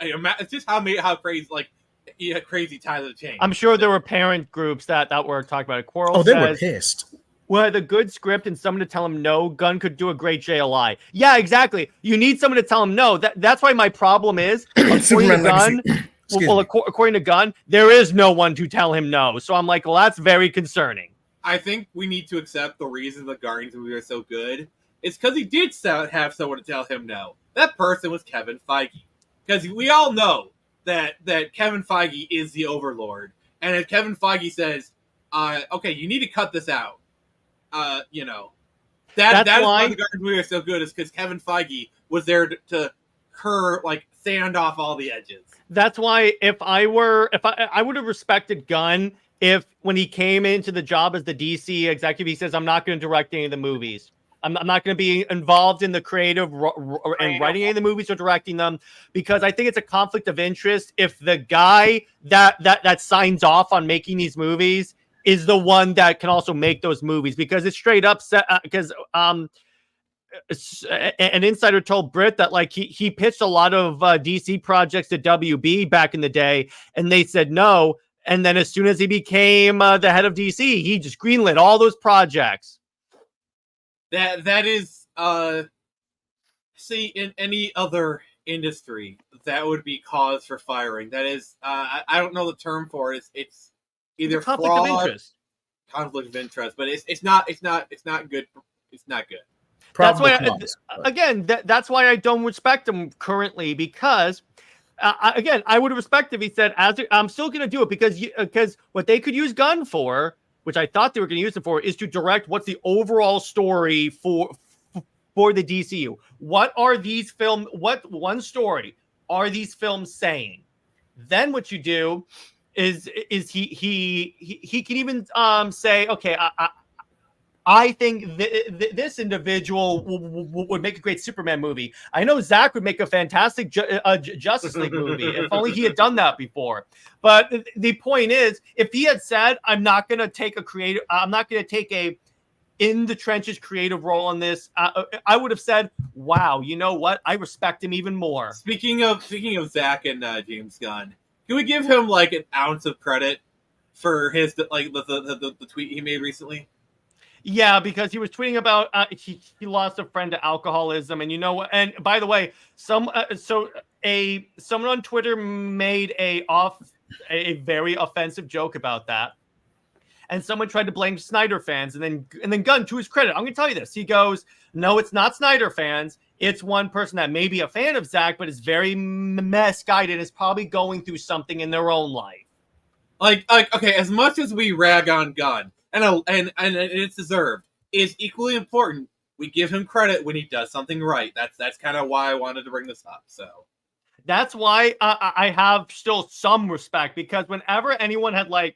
it's just how crazy, crazy times have changed. I'm sure there were parent groups that were talking about it. Quarrel they were pissed. Well, the good script and someone to tell him no, Gunn could do a great JLI. Yeah, exactly. You need someone to tell him no. That's why my problem is according to Gunn, there is no one to tell him no. So I'm like, well, that's very concerning. I think we need to accept the reason the Guardians movie are so good. It's because he did have someone to tell him no. That person was Kevin Feige. Because we all know that Kevin Feige is the overlord. And if Kevin Feige says, okay, you need to cut this out, that's why the Guardians movie are so good, is because Kevin Feige was there to sand off all the edges. That's why I would have respected Gunn if when he came into the job as the DC executive, he says, I'm not going to direct any of the movies. I'm not going to be involved in the creative and writing any of the movies or directing them, because I think it's a conflict of interest if the guy that signs off on making these movies is the one that can also make those movies, because it's straight up because an insider told Britt that he pitched a lot of DC projects to WB back in the day, and they said no. And then as soon as he became the head of DC, he just greenlit all those projects. That is, see, in any other industry, that would be cause for firing. That is, I don't know the term for it. It's either conflict of interest. Conflict of interest, but it's not good. It's not good. That's why, that's why I don't respect him currently, because. I would have respected if he said, I'm still going to do it because what they could use Gunn for, which I thought they were going to use it for, is to direct what's the overall story for the DCU. What one story are these films saying? Then what you do is he can even say, okay, I think this individual would make a great Superman movie. I know Zach would make a fantastic Justice League movie if only he had done that before. But the point is, if he had said, I'm not going to take a in the trenches creative role on this, I would have said, wow, you know what? I respect him even more. Speaking of Zach and James Gunn, can we give him an ounce of credit for his the tweet he made recently? Yeah, because he was tweeting about he lost a friend to alcoholism, and you know what? And by the way, someone on Twitter made a very offensive joke about that, and someone tried to blame Snyder fans, and then Gunn, to his credit, I'm going to tell you this. He goes, "No, it's not Snyder fans. It's one person that may be a fan of Zack, but is very misguided, is probably going through something in their own life." Like okay, as much as we rag on Gunn, and it's deserved, it's equally important we give him credit when he does something right. That's kind of why I wanted to bring this up. So that's why I have still some respect, because whenever anyone had like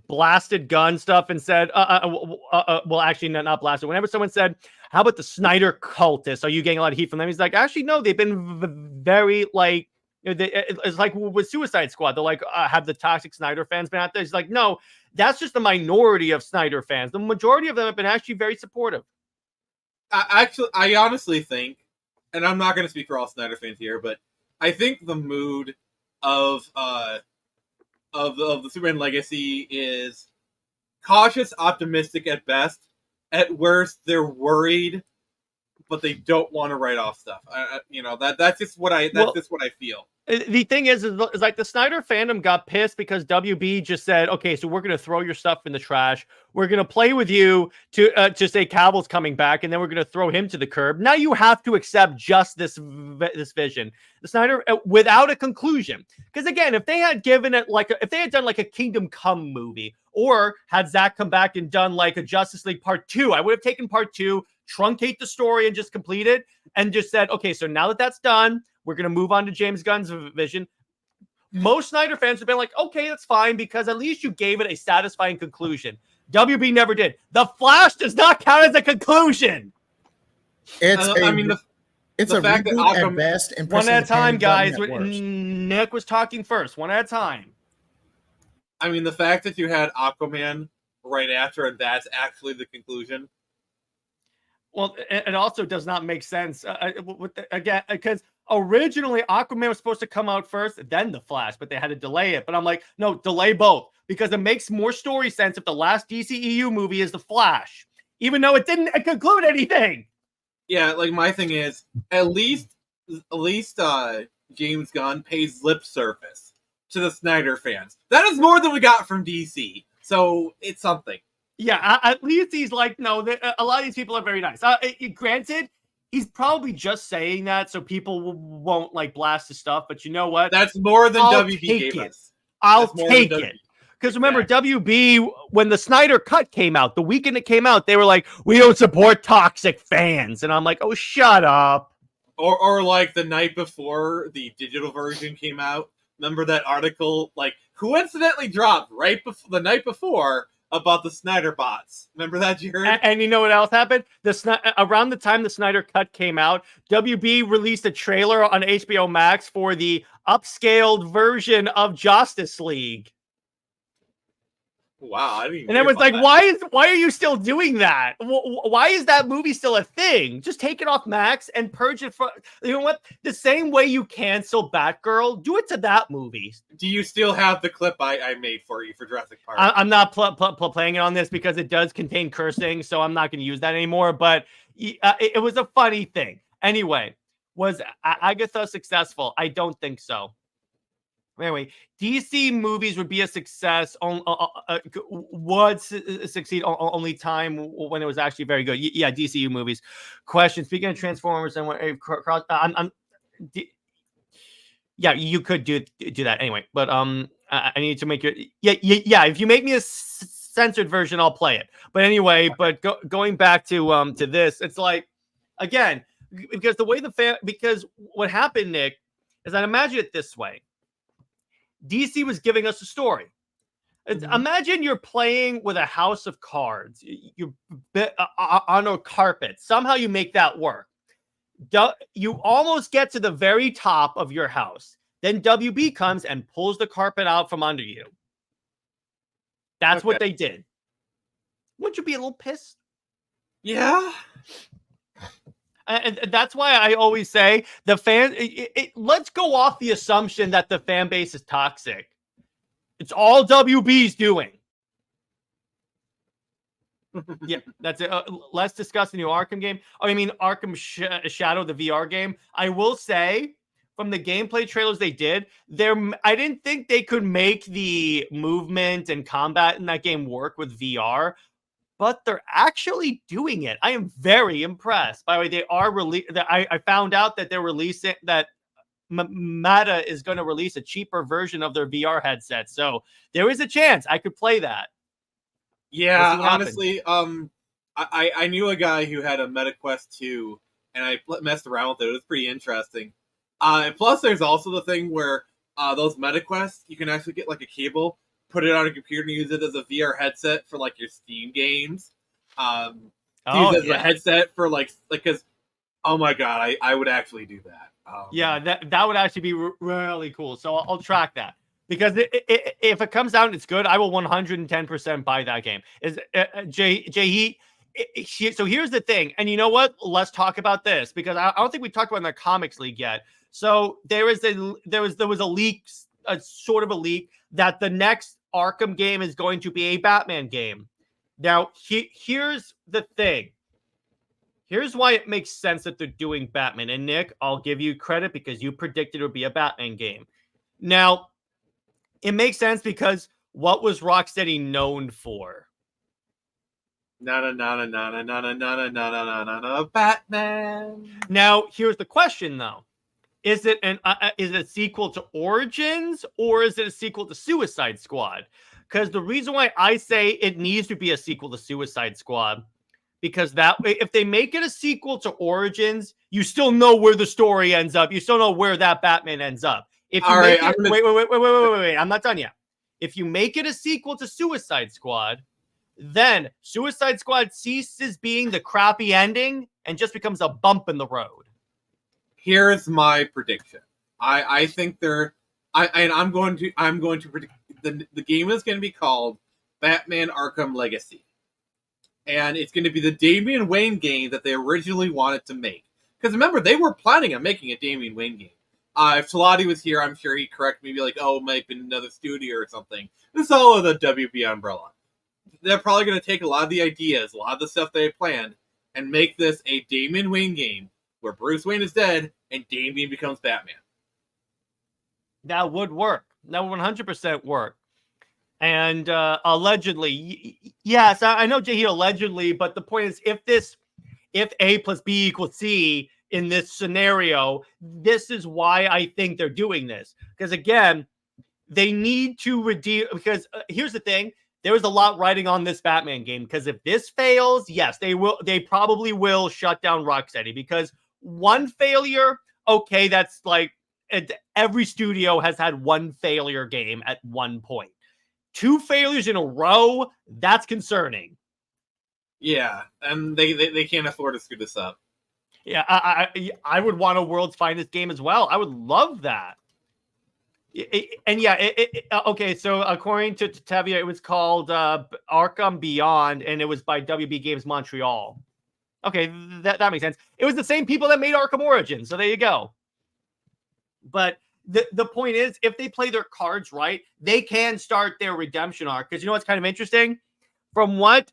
blasted Gunn stuff and said, well, actually, not blasted. Whenever someone said, "How about the Snyder cultists? Are you getting a lot of heat from them?" He's like, "Actually, no. They've been very like." It's like with Suicide Squad. They're like, have the toxic Snyder fans been out there? He's like, no, that's just the minority of Snyder fans. The majority of them have been actually very supportive. I honestly think, and I'm not going to speak for all Snyder fans here, but I think the mood of the Superman Legacy is cautious, optimistic at best. At worst, they're worried, but they don't want to write off stuff. That's just what I feel. The thing is like the Snyder fandom got pissed because WB just said, "Okay, so we're going to throw your stuff in the trash. We're going to play with you to say Cavill's coming back, and then we're going to throw him to the curb. Now you have to accept just this vision." The Snyder without a conclusion. Because again, if they had given it if they had done like a Kingdom Come movie, or had Zack come back and done like a Justice League Part 2, I would have taken Part 2, truncate the story, and just complete it, and just said, "Okay, so now that that's done, we're going to move on to James Gunn's vision." Most Snyder fans have been like, "Okay, that's fine," because at least you gave it a satisfying conclusion. WB never did. The Flash does not count as a conclusion. It's a fact that reboot at best. And one at a time, guys. worst. Nick was talking first. One at a time. I mean, the fact that you had Aquaman right after, and that's actually the conclusion. Well, it also does not make sense. Again, because originally Aquaman was supposed to come out first, then the Flash, but they had to delay it. But I'm like, no, delay both, because it makes more story sense if the last DCEU movie is the Flash, even though it didn't conclude anything. Yeah, like my thing is, at least James Gunn pays lip service to the Snyder fans. That is more than we got from DC, so it's something. Yeah, at least he's like, no, a lot of these people are very nice. Granted, he's probably just saying that so people won't like blast his stuff, but you know what? That's more than WB gave us. I'll take it. Because remember, WB, when the Snyder Cut came out, the weekend it came out, they were like, "We don't support toxic fans." And I'm like, oh, shut up. Or like the night before the digital version came out, remember that article, like, coincidentally dropped right before the night before about the Snyder bots. Remember that, Jared? And you know what else happened? Around the time the Snyder Cut came out, WB released a trailer on HBO Max for the upscaled version of Justice League. Wow, I didn't even and it was like, that. why are you still doing that? Why is that movie still a thing? Just take it off Max and purge it from. You know what? The same way you cancel Batgirl, do it to that movie. Do you still have the clip I made for you for Jurassic Park? I'm not playing it on this because it does contain cursing, so I'm not going to use that anymore. But it was a funny thing. Anyway, was Agatha successful? I don't think so. Anyway, DC movies would be a success. Would succeed only time when it was actually very good. Yeah, DCU movies. Question: speaking of Transformers and yeah, you could do that anyway. But I need to make your yeah. If you make me a censored version, I'll play it. But anyway, going back to this, it's like again because the way because what happened, Nick, is I imagine it this way. DC was giving us a story. Imagine you're playing with a house of cards. You're on a carpet. Somehow you make that work. You almost get to the very top of your house. Then WB comes and pulls the carpet out from under you. That's what they did. Wouldn't you be a little pissed? Yeah. And that's why I always say the fan. Let's go off the assumption that the fan base is toxic. It's all WB's doing. Yeah, that's it. Let's discuss the new Arkham game. Oh, I mean, Arkham Shadow, the VR game. I will say, from the gameplay trailers they did, I didn't think they could make the movement and combat in that game work with VR, but they're actually doing it. I am very impressed. By the way, they are I found out that they're releasing that Meta is going to release a cheaper version of their VR headset, so there is a chance I could play that. Yeah, honestly, I knew a guy who had a MetaQuest 2, and I messed around with it. It was pretty interesting. And plus, there's also the thing where those MetaQuests, you can actually get like a cable, put it on a computer, and use it as a VR headset for like your Steam games. Use it as a headset for like because, oh my god, I would actually do that. Yeah, that would actually be really cool. So I'll track that. Because if it comes out and it's good, I will 110% buy that game. Is JJheat? So here's the thing, and you know what? Let's talk about this because I don't think we talked about it in the Comics League yet. So there was a leak, a sort of a leak that the next Arkham game is going to be a Batman game. Now here's the thing. Here's why it makes sense that they're doing Batman. And Nick, I'll give you credit because you predicted it would be a Batman game. Now, it makes sense because what was Rocksteady known for? Batman. Now, here's the question, though: is it a sequel to Origins or is it a sequel to Suicide Squad? Because the reason why I say it needs to be a sequel to Suicide Squad, because that way, if they make it a sequel to Origins, you still know where the story ends up. You still know where that Batman ends up. If you wait, I'm not done yet. If you make it a sequel to Suicide Squad, then Suicide Squad ceases being the crappy ending and just becomes a bump in the road. Here's my prediction. I think I'm going to predict the game is going to be called Batman Arkham Legacy. And it's going to be the Damian Wayne game that they originally wanted to make. Because remember, they were planning on making a Damian Wayne game. If Teladia was here, I'm sure he'd correct me, be like, oh, it might have been another studio or something. This is all of the WB umbrella. They're probably going to take a lot of the ideas, a lot of the stuff they had planned, and make this a Damian Wayne game where Bruce Wayne is dead and Damian becomes Batman. That would work. That would 100% work. And allegedly, yes, I know JJheat allegedly, but the point is, if A plus B equals C in this scenario, this is why I think they're doing this. Because again, they need to redeem. Because here's the thing: there was a lot riding on this Batman game. Because if this fails, yes, they probably will shut down Rocksteady. Because one failure, okay, that's like every studio has had one failure game at one point. 2 failures in a row, that's concerning. Yeah, and they can't afford to screw this up. Yeah, I would want a world's finest game as well. I would love that. And yeah, okay, so according to Tevia, it was called Arkham Beyond, and it was by WB Games Montreal. Okay, that makes sense. It was the same people that made Arkham Origins, so there you go. But the point is, if they play their cards right, they can start their redemption arc. Because you know what's kind of interesting? From what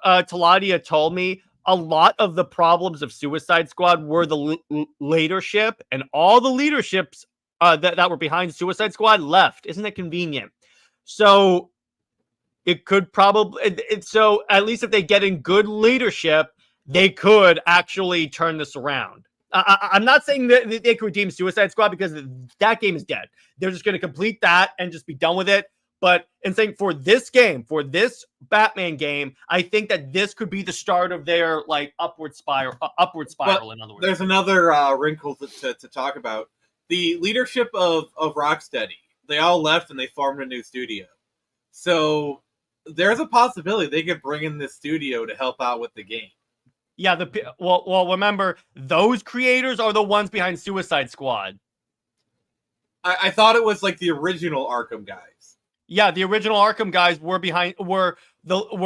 Teladia told me, a lot of the problems of Suicide Squad were the leadership, and all the leaderships that were behind Suicide Squad left. Isn't it convenient? So it could probably... So at least if they get in good leadership, they could actually turn this around. I'm not saying that they could redeem Suicide Squad because that game is dead. They're just going to complete that and just be done with it. But in saying for this game, for this Batman game, I think that this could be the start of their like upward spiral. In other words, there's another wrinkle to talk about. The leadership of Rocksteady, they all left and they formed a new studio. So there's a possibility they could bring in this studio to help out with the game. Yeah, well, remember, those creators are the ones behind Suicide Squad. I thought it was like the original Arkham guys. Yeah, the original Arkham guys were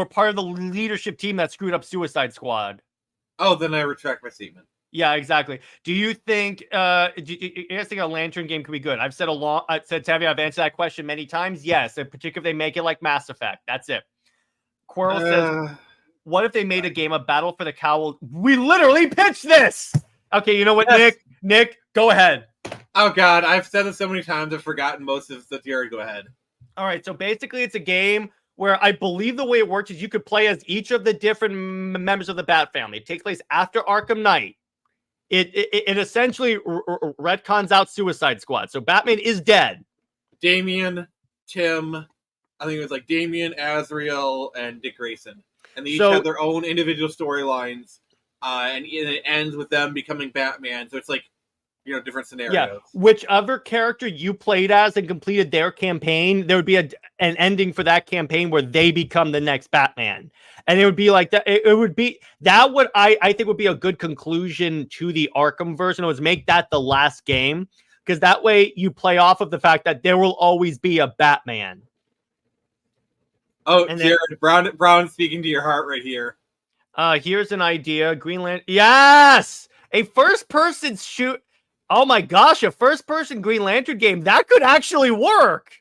part of the leadership team that screwed up Suicide Squad. Oh, then I retract my statement. Yeah, exactly. Do you think you guys think a Lantern game could be good? I've said Tevia, I've answered that question many times. Yes, in particular if they make it like Mass Effect. That's it. Quirrell says what if they made a game of Battle for the Cowl? We literally pitched this. Okay, you know what, Yes. Nick, go ahead. Oh God, I've said it so many times, I've forgotten most of the theory. Go ahead. All right, so basically it's a game where I believe the way it works is you could play as each of the different members of the Bat family. It takes place after Arkham Knight. It essentially retcons out Suicide Squad. So Batman is dead. Damian, Tim, I think it was like Damian, Azrael, and Dick Grayson. And they each have their own individual storylines. And it ends with them becoming Batman. So it's like, different scenarios. Yeah, whichever character you played as and completed their campaign, there would be an ending for that campaign where they become the next Batman. And it would be like that. It would be that what I think would be a good conclusion to the Arkham version was make that the last game. Because that way you play off of the fact that there will always be a Batman. Oh, and Jared, Brown speaking to your heart right here. Here's an idea. Green Lantern. Yes! A first-person shoot. Oh my gosh, a first-person Green Lantern game. That could actually work.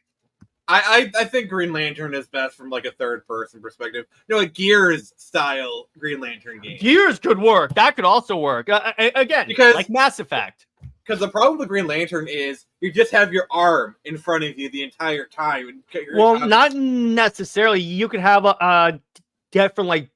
I think Green Lantern is best from like a third-person perspective. A Gears style Green Lantern game. Gears could work. That could also work. Again, because, like Mass Effect. Because the problem with Green Lantern is you just have your arm in front of you the entire time. Well, not necessarily. You could have a different like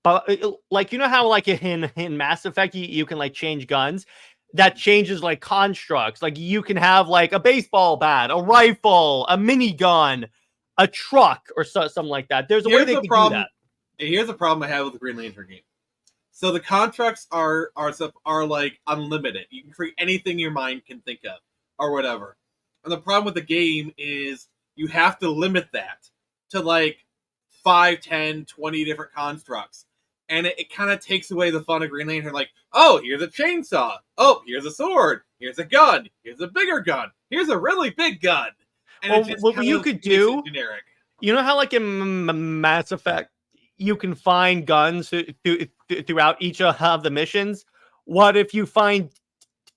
how like in Mass Effect you can like change guns. That changes like constructs. Like you can have like a baseball bat, a rifle, a minigun, a truck, or something like that. There's a way they can do that. Here's a problem I have with the Green Lantern game. So the constructs are like unlimited. You can create anything your mind can think of or whatever. And the problem with the game is you have to limit that to like 5, 10, 20 different constructs. And it kind of takes away the fun of Green Lantern. Like, oh, here's a chainsaw. Oh, here's a sword. Here's a gun. Here's a bigger gun. Here's a really big gun. And what you could do, generic. You know how like in Mass Effect, you can find guns throughout each of the missions? What if you find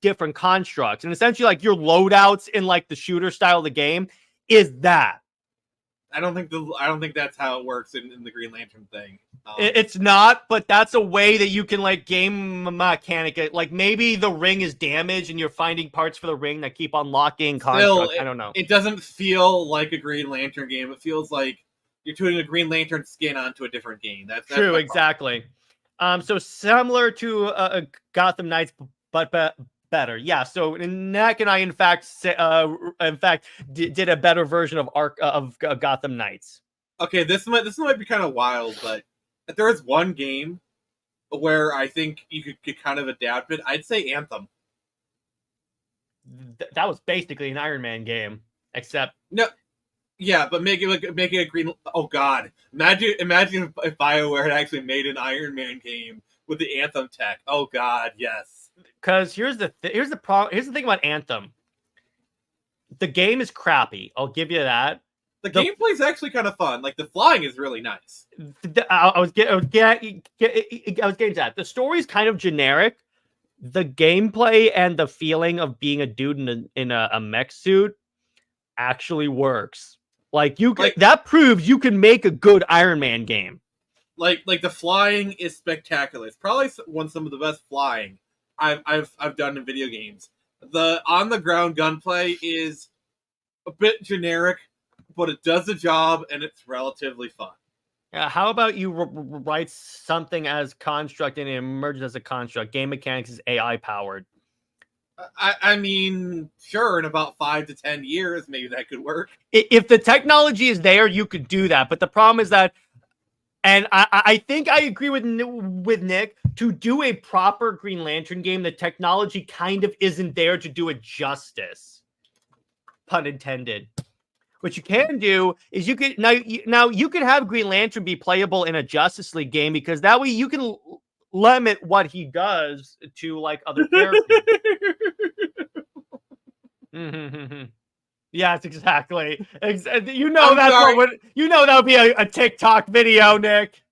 different constructs? And essentially like your loadouts in like the shooter style of the game is that. I don't think that's how it works in the Green Lantern thing. It's not, but that's a way that you can like game mechanic it. Like maybe the ring is damaged and you're finding parts for the ring that keep unlocking constructs. I don't know. It doesn't feel like a Green Lantern game. It feels like you're putting a Green Lantern skin onto a different game. That's true, exactly. So similar to Gotham Knights, but better. Yeah. So Nick and I, in fact, did a better version of Gotham Knights. Okay, this might be kind of wild, but if there is one game where I think you could kind of adapt it, I'd say Anthem. That was basically an Iron Man game, except no. Yeah, but make it a Green. Oh God! Imagine if BioWare had actually made an Iron Man game with the Anthem tech. Oh God, yes. Because here's the problem. Here's the thing about Anthem. The game is crappy. I'll give you that. The gameplay is actually kind of fun. Like the flying is really nice. I was getting to that. The story is kind of generic. The gameplay and the feeling of being a dude in a mech suit actually works. That proves you can make a good Iron Man game. Like the flying is spectacular. It's probably some of the best flying I've done in video games. The on the ground gunplay is a bit generic, but it does the job and it's relatively fun. How about you write something as construct and it emerges as a construct? Game mechanics is AI powered. I mean, sure, in about 5 to 10 years, maybe that could work. If the technology is there, you could do that. But the problem is that, and I think I agree with Nick, to do a proper Green Lantern game, the technology kind of isn't there to do it justice. Pun intended. What you can do is you could now you could have Green Lantern be playable in a Justice League game because that way you can limit what he does to like other characters. Yes, exactly. You know that would be a TikTok video, Nick.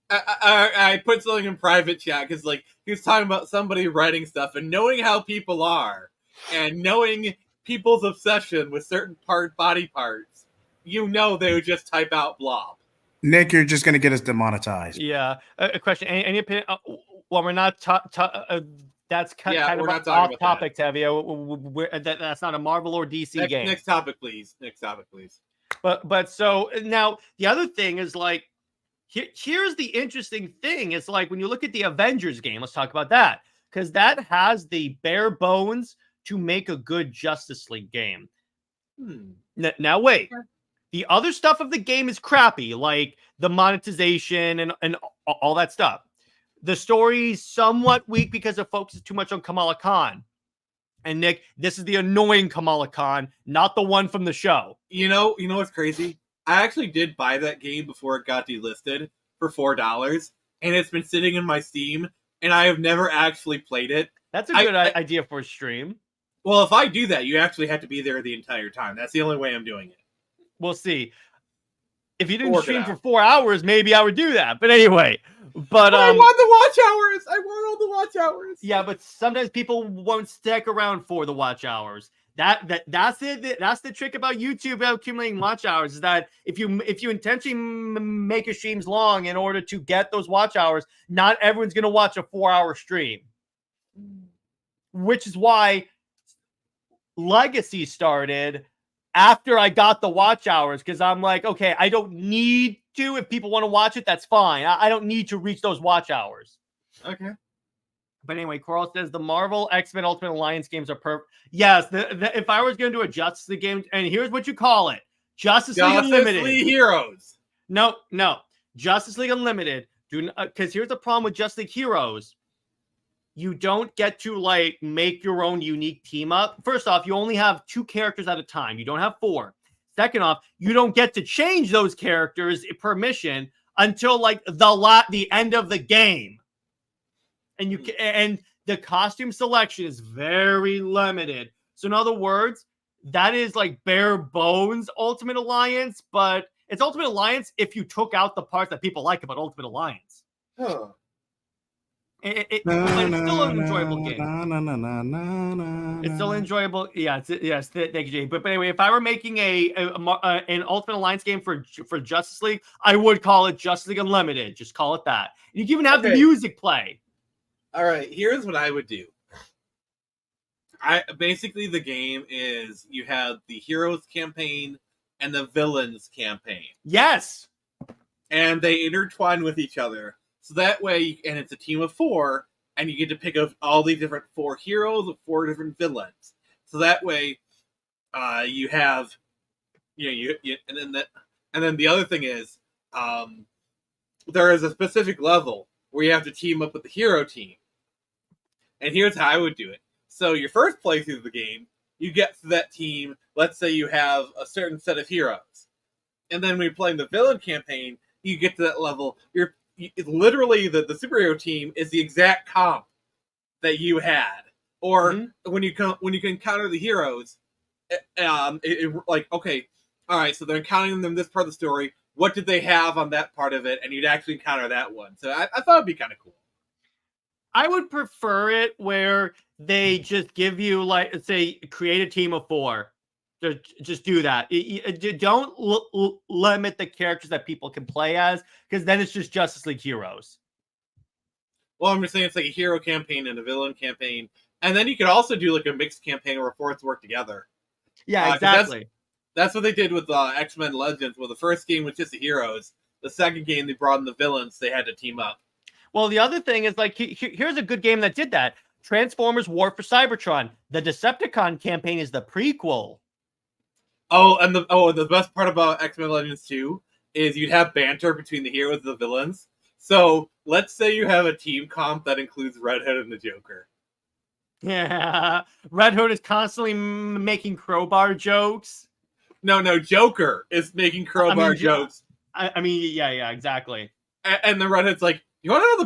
I put something in private chat because like he was talking about somebody writing stuff and knowing how people are and knowing people's obsession with certain body parts, they would just type out blob. Nick, you're just going to get us demonetized. Yeah. A question. Any opinion? Well, we're not. That's kind we're of not talking off about topic, Tevye. That's not a Marvel or DC game. Next topic, please. Next topic, please. But so now the other thing is like, here's the interesting thing. It's like when you look at the Avengers game, let's talk about that, because that has the bare bones to make a good Justice League game. Now wait, the other stuff of the game is crappy, like the monetization and all that stuff. The story's somewhat weak because it focuses too much on Kamala Khan. And Nick, this is the annoying Kamala Khan, not the one from the show. You know what's crazy? I actually did buy that game before it got delisted for $4, and it's been sitting in my Steam, and I have never actually played it. That's a good idea for a stream. Well, if I do that, you actually have to be there the entire time. That's the only way I'm doing it. We'll see. If you didn't stream for 4 hours, maybe I would do that. But anyway, but I want the watch hours. I want all the watch hours. Yeah, but sometimes people won't stick around for the watch hours. That's it. That's the trick about YouTube accumulating watch hours, is that if you intentionally make your streams long in order to get those watch hours, not everyone's going to watch a 4-hour stream. Which is why Legacy started after I got the watch hours, because I'm like, okay, I don't need to. If people want to watch it, that's fine. I don't need to reach those watch hours. Okay. But anyway, Coral says the Marvel X-Men Ultimate Alliance games are perfect. Yes, if I was going to do a Justice League game, and here's what you call it: Justice League Unlimited. League Heroes. No, Justice League Unlimited. Because here's the problem with Justice League Heroes: you don't get to like make your own unique team up. First off, you only have 2 characters at a time. You don't have 4. Second off, you don't get to change those characters per mission until like the end of the game. And the costume selection is very limited. So in other words, that is like bare bones Ultimate Alliance, but it's Ultimate Alliance if you took out the parts that people like about Ultimate Alliance. Huh. But it's still an enjoyable game. It's still enjoyable. Yeah, yes. Thank you, Jay. But anyway, if I were making an Ultimate Alliance game for Justice League, I would call it Justice League Unlimited. Just call it that. You can even have the music play. All right, here's what I would do. Basically the game is you have the heroes campaign and the villains campaign. Yes. And they intertwine with each other. So that way, and it's a team of 4, and you get to pick up all these different 4 heroes with 4 different villains. So that way, you have, and then the other thing is, there is a specific level where you have to team up with the hero team. And here's how I would do it. So your first playthrough of the game, you get to that team. Let's say you have a certain set of heroes, and then when you're playing the villain campaign, you get to that level. Literally the superhero team is the exact comp that you had. Or when you can encounter the heroes, like, okay, all right, so they're encountering them in this part of the story. What did they have on that part of it? And you'd actually encounter that one. So I thought it'd be kind of cool. I would prefer it where they just give you, like, say, create a team of 4. Just do that. Don't limit the characters that people can play as, because then it's just Justice League Heroes. Well, I'm just saying it's like a hero campaign and a villain campaign. And then you could also do like a mixed campaign where 4s work together. Yeah, exactly. That's what they did with X-Men Legends, where the first game was just the heroes. The second game, they brought in the villains. They had to team up. Well, the other thing is, like, here's a good game that did that. Transformers War for Cybertron. The Decepticon campaign is the prequel. Oh, and the best part about X-Men Legends 2 is you'd have banter between the heroes and the villains. So, let's say you have a team comp that includes Red Hood and the Joker. Yeah. Red Hood is constantly making crowbar jokes. No, Joker is making crowbar jokes. I mean, yeah, exactly. And the Red Hood's like, you want a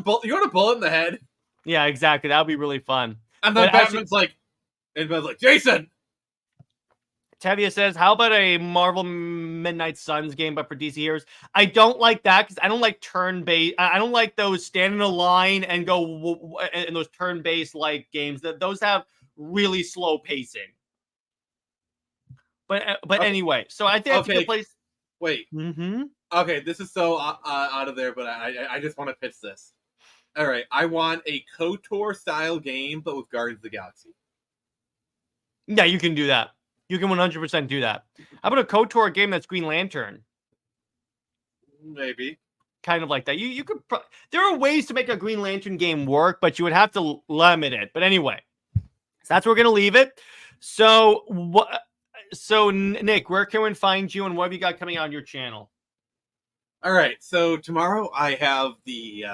bullet in the head? Yeah, exactly. That would be really fun. And then Batman's like, Jason! Tevia says, how about a Marvel Midnight Suns game, but for DC Heroes? I don't like that, because I don't like turn-based. I don't like those stand in a line and go in those turn-based like games. Those have really slow pacing. But anyway, so I think that's a good place. Wait. Mm-hmm. Okay, this is so out of there, but I just want to pitch this. All right, I want a KOTOR style game, but with Guardians of the Galaxy. Yeah, you can do that. You can 100% do that. How about a KOTOR game that's Green Lantern? Maybe. Kind of like that. You could. There are ways to make a Green Lantern game work, but you would have to limit it. But anyway, so that's where we're gonna leave it. So what? So Nick, where can we find you, and what have you got coming out on your channel? All right, so tomorrow I have the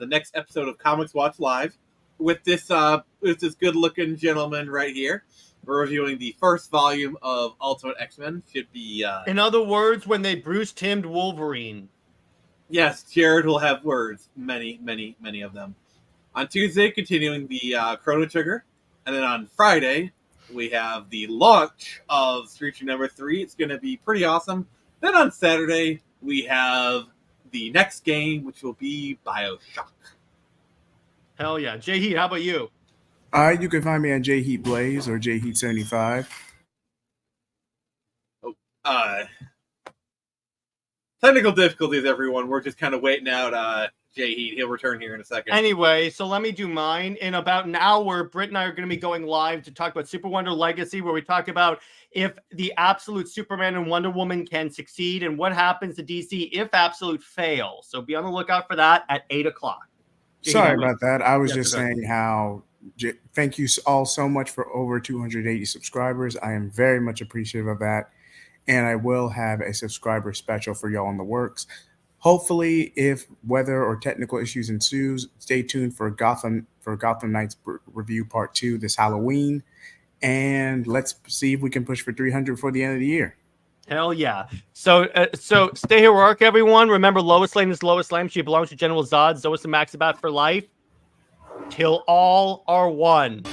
next episode of Comics Watch Live with this good-looking gentleman right here. We're reviewing the first volume of Ultimate X-Men. Should be in other words, when they Bruce Timmed Wolverine. Yes, Jared will have words, many of them. On Tuesday, continuing the Chrono Trigger, and then on Friday we have the launch of Street number 3. It's going to be pretty awesome. Then on Saturday, we have the next game, which will be BioShock. Hell yeah. JJheat, how about you? You can find me at JJheat Plays or JJheat75. Technical difficulties, everyone. We're just kind of waiting out JJheat. He'll return here in a second. Anyway, so let me do mine. In about an hour, Britt and I are going to be going live to talk about Super Wonder Legacy, where we talk about if the absolute Superman and Wonder Woman can succeed and what happens to DC if absolute fails. So be on the lookout for that at 8 o'clock. Sorry about that. I was just saying how thank you all so much for over 280 subscribers. I am very much appreciative of that. And I will have a subscriber special for y'all in the works. Hopefully, if weather or technical issues ensues, stay tuned for Gotham Knights review part 2 this Halloween. And let's see if we can push for 300 for the end of the year. Hell yeah. So stay heroic, everyone. Remember, Lois Lane is Lois Lane. She belongs to General Zod. Zoe and Maxibat for life. Till all are one.